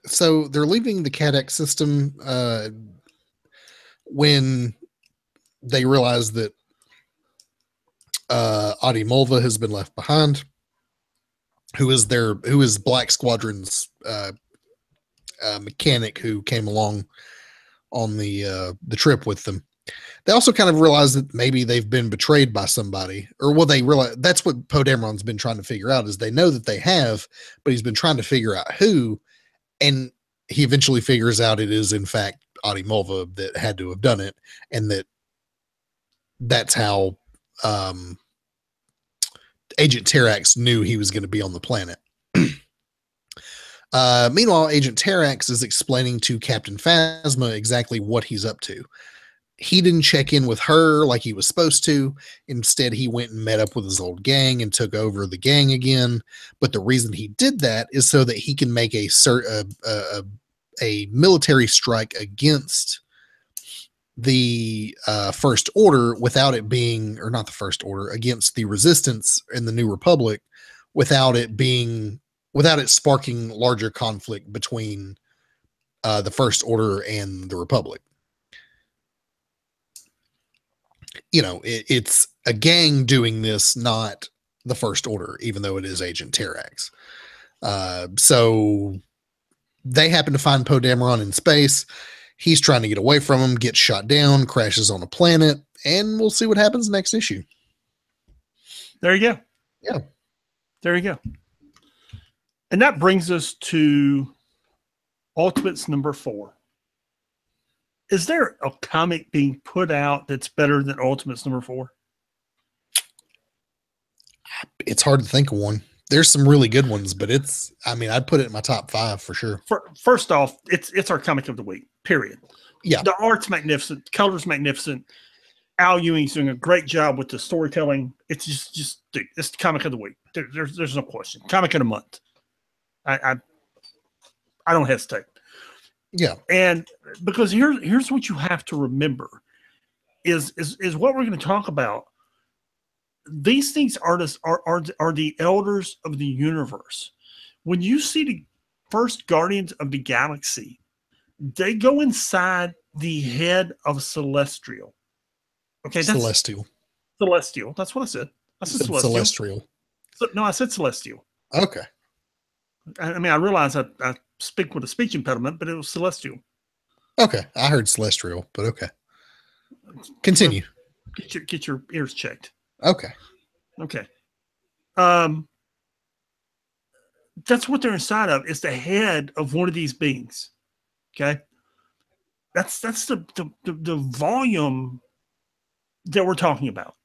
So they're leaving the Cadex system when they realize that Adi Mulva has been left behind, who is Black Squadron's mechanic who came along on the trip with them. They also kind of realize that maybe they've been betrayed by somebody, or they realize that's what Poe Dameron's been trying to figure out, is they know that they have, but he's been trying to figure out who, and he eventually figures out it is in fact Adi Mulva that had to have done it, and that's how Agent Terrax knew he was going to be on the planet. Meanwhile, Agent Terrax is explaining to Captain Phasma exactly what he's up to. He didn't check in with her like he was supposed to. Instead, he went and met up with his old gang and took over the gang again. But the reason he did that is so that he can make a military strike against the First Order without it being, or not the First Order, against the Resistance in the New Republic, without it being without it sparking larger conflict between the First Order and the Republic. You know, it's a gang doing this, not the First Order, even though it is Agent Terrax. So they happen to find Poe Dameron in space. He's trying to get away from him, gets shot down, crashes on a planet, and we'll see what happens next issue. There you go. Yeah. There you go. And that brings us to Ultimates number 4. Is there a comic being put out that's better than Ultimates number 4? It's hard to think of one. There's some really good ones, but I'd put it in my top 5 for sure. First off, it's our comic of the week, period. Yeah. The art's magnificent. The color's magnificent. Al Ewing's doing a great job with the storytelling. It's just dude, it's the comic of the week. There's no question. Comic of the month. I don't hesitate. Yeah. And because here's what you have to remember is what we're going to talk about. These things are the elders of the universe. When you see the first Guardians of the Galaxy, they go inside the head of Celestial. Okay, Celestial. Celestial. That's what I said. I said Celestial. No, I said Celestial. Okay. I mean, I realize I speak with a speech impediment, but it was Celestial. Okay, I heard Celestial, but okay. Continue. Get your ears checked. Okay. That's what they're inside of. Is the head of one of these beings. Okay. That's the volume that we're talking about.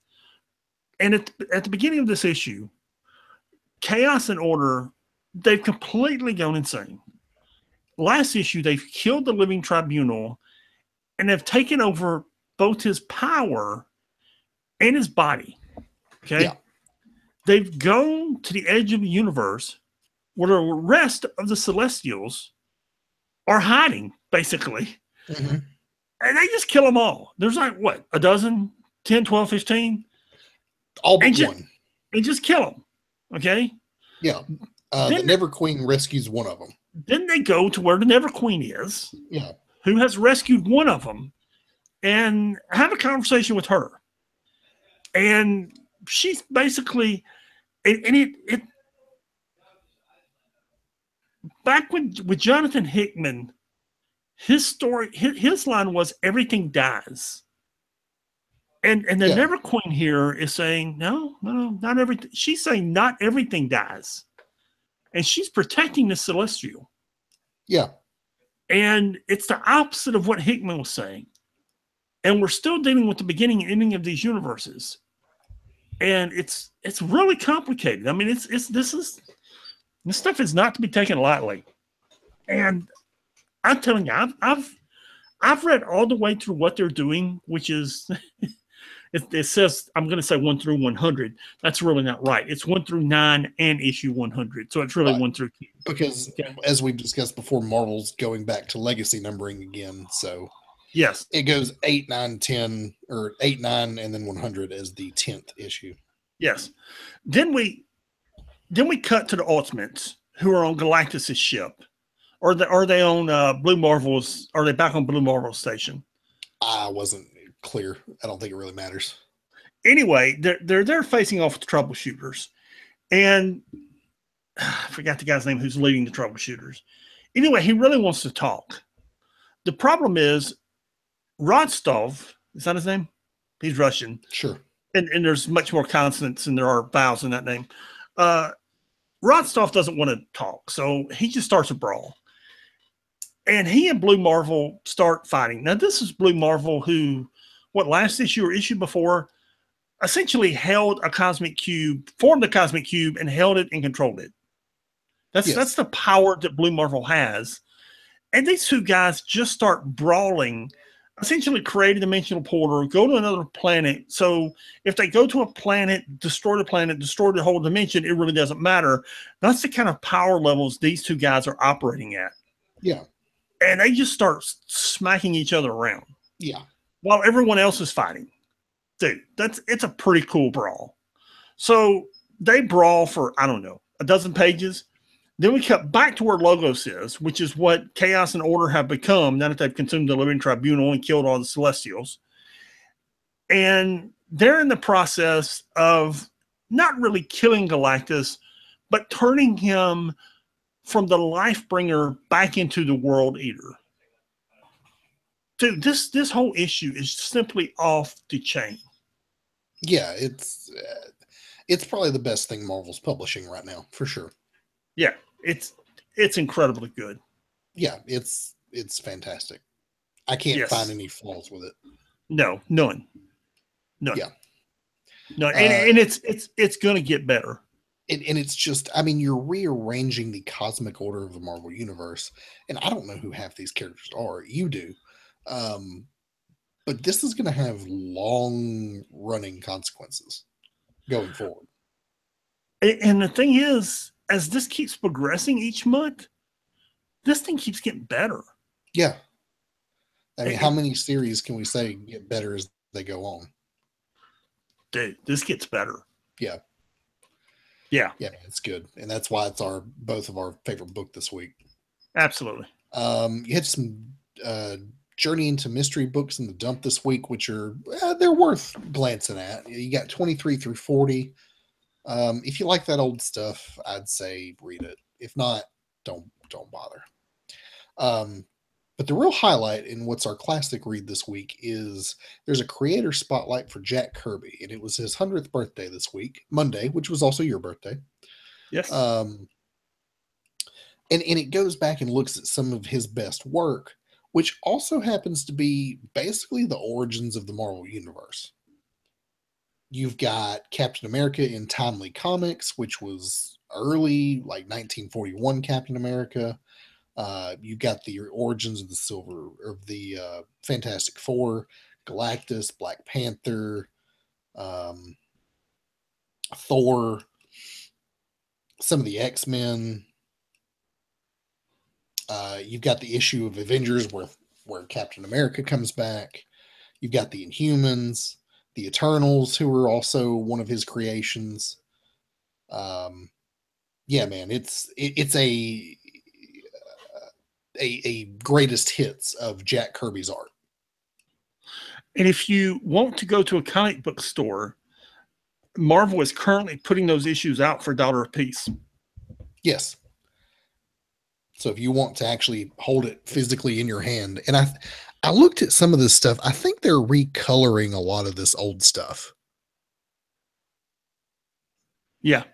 And at the beginning of this issue, Chaos and Order, they've completely gone insane. Last issue, they've killed the Living Tribunal and have taken over both his power and his body. Okay. Yeah. They've gone to the edge of the universe where the rest of the Celestials are hiding, basically. Mm-hmm. And they just kill them all. There's like, what, a dozen, 10, 12, 15? All but one. And just kill them. Okay. Yeah. The Never Queen rescues one of them. Then they go to where the Never Queen is. Yeah. Who has rescued one of them, and have a conversation with her. And she's basically, it back with Jonathan Hickman, his story, his line was everything dies. And the Never Queen here is saying, no, not everything. She's saying not everything dies. And she's protecting the Celestial. Yeah. And it's the opposite of what Hickman was saying. And we're still dealing with the beginning and ending of these universes. And it's really complicated. I mean, this stuff is not to be taken lightly. And I'm telling you, I've read all the way through what they're doing, which is it says, I'm going to say 1 through 100. That's really not right. It's 1 through 9 and issue 100. So it's really right. 1 through 10. Because as we've discussed before, Marvel's going back to legacy numbering again. So yes, it goes 8, 9, 10, or 8, 9, and then 100 as the 10th issue. Yes. Then we cut to the Ultimates, who are on Galactus' ship. Are they on Blue Marvel's? Are they back on Blue Marvel's station? I wasn't clear. I don't think it really matters. Anyway, they're facing off with the troubleshooters, and I forgot the guy's name who's leading the troubleshooters. Anyway, he really wants to talk. The problem is Rostov, is that his name? He's Russian. Sure. And there's much more consonants than there are vowels in that name. Rostov doesn't want to talk, so he just starts a brawl. And he and Blue Marvel start fighting. Now, this is Blue Marvel who, last issue or issue before, essentially held a cosmic cube, formed a cosmic cube, and held it and controlled it. That's the power that Blue Marvel has. And these two guys just start brawling, essentially create a dimensional portal, go to another planet. So if they go to a planet, destroy the whole dimension, it really doesn't matter. That's the kind of power levels these two guys are operating at. Yeah. And they just start smacking each other around. Yeah. While everyone else is fighting. Dude, it's a pretty cool brawl. So they brawl for, I don't know, a dozen pages. Then we cut back to where Logos is, which is what Chaos and Order have become now that they've consumed the Living Tribunal and killed all the Celestials. And they're in the process of not really killing Galactus, but turning him from the life bringer back into the world eater. Dude, this whole issue is simply off the chain. Yeah, it's probably the best thing Marvel's publishing right now, for sure. Yeah, it's incredibly good. Yeah, it's fantastic. I can't find any flaws with it. No, none. Yeah. No, and it's going to get better. And it's just, I mean, you're rearranging the cosmic order of the Marvel Universe, and I don't know who half these characters are. You do. But this is going to have long-running consequences going forward. And the thing is, as this keeps progressing each month, this thing keeps getting better. Yeah. I mean, how many series can we say get better as they go on? Dude, this gets better. Yeah. Yeah. Yeah, it's good. And that's why it's both of our favorite book this week. Absolutely. You had some Journey into Mystery books in the dump this week, which are they're worth glancing at. You got 23 through 40. If you like that old stuff, I'd say read it. If not, don't bother. But the real highlight in what's our classic read this week is there's a creator spotlight for Jack Kirby, and it was his 100th birthday this week, Monday, which was also your birthday. Yes. And it goes back and looks at some of his best work, which also happens to be basically the origins of the Marvel Universe. You've got Captain America in Timely Comics, which was early, like 1941 Captain America. You've got the origins of the Fantastic Four, Galactus, Black Panther, Thor, some of the X-Men. You've got the issue of Avengers where Captain America comes back. You've got the Inhumans, the Eternals, who are also one of his creations. Yeah, man, it's a greatest hits of Jack Kirby's art. And if you want to go to a comic book store, Marvel is currently putting those issues out for $1 a piece. Yes. So if you want to actually hold it physically in your hand, and I looked at some of this stuff, I think they're recoloring a lot of this old stuff. Yeah.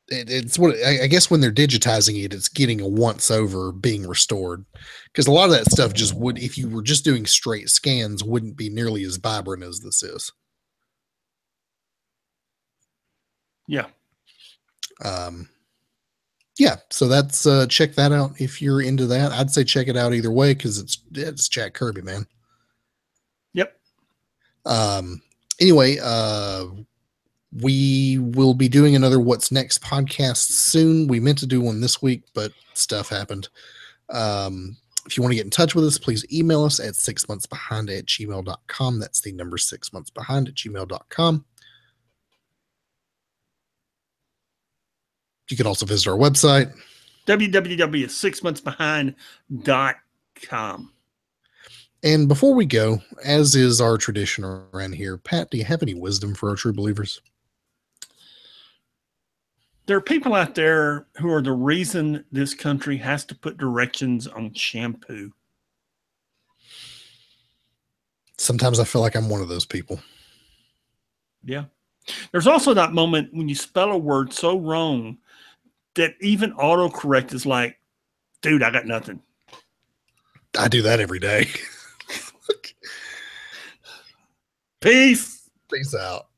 It's what I guess when they're digitizing it, it's getting a once over being restored, because a lot of that stuff just would, if you were just doing straight scans, wouldn't be nearly as vibrant as this is. Yeah. Yeah, so that's check that out if you're into that. I'd say check it out either way, because it's Jack Kirby, man. Yep. Anyway, we will be doing another What's Next podcast soon. We meant to do one this week, but stuff happened. If you want to get in touch with us, please email us at 6monthsbehind@gmail.com. That's the number 6monthsbehind@gmail.com. You can also visit our website, www.6monthsbehind.com. And before we go, as is our tradition around here, Pat, do you have any wisdom for our true believers? There are people out there who are the reason this country has to put directions on shampoo. Sometimes I feel like I'm one of those people. Yeah. There's also that moment when you spell a word so wrong that even autocorrect is like, dude, I got nothing. I do that every day. Peace. Peace out.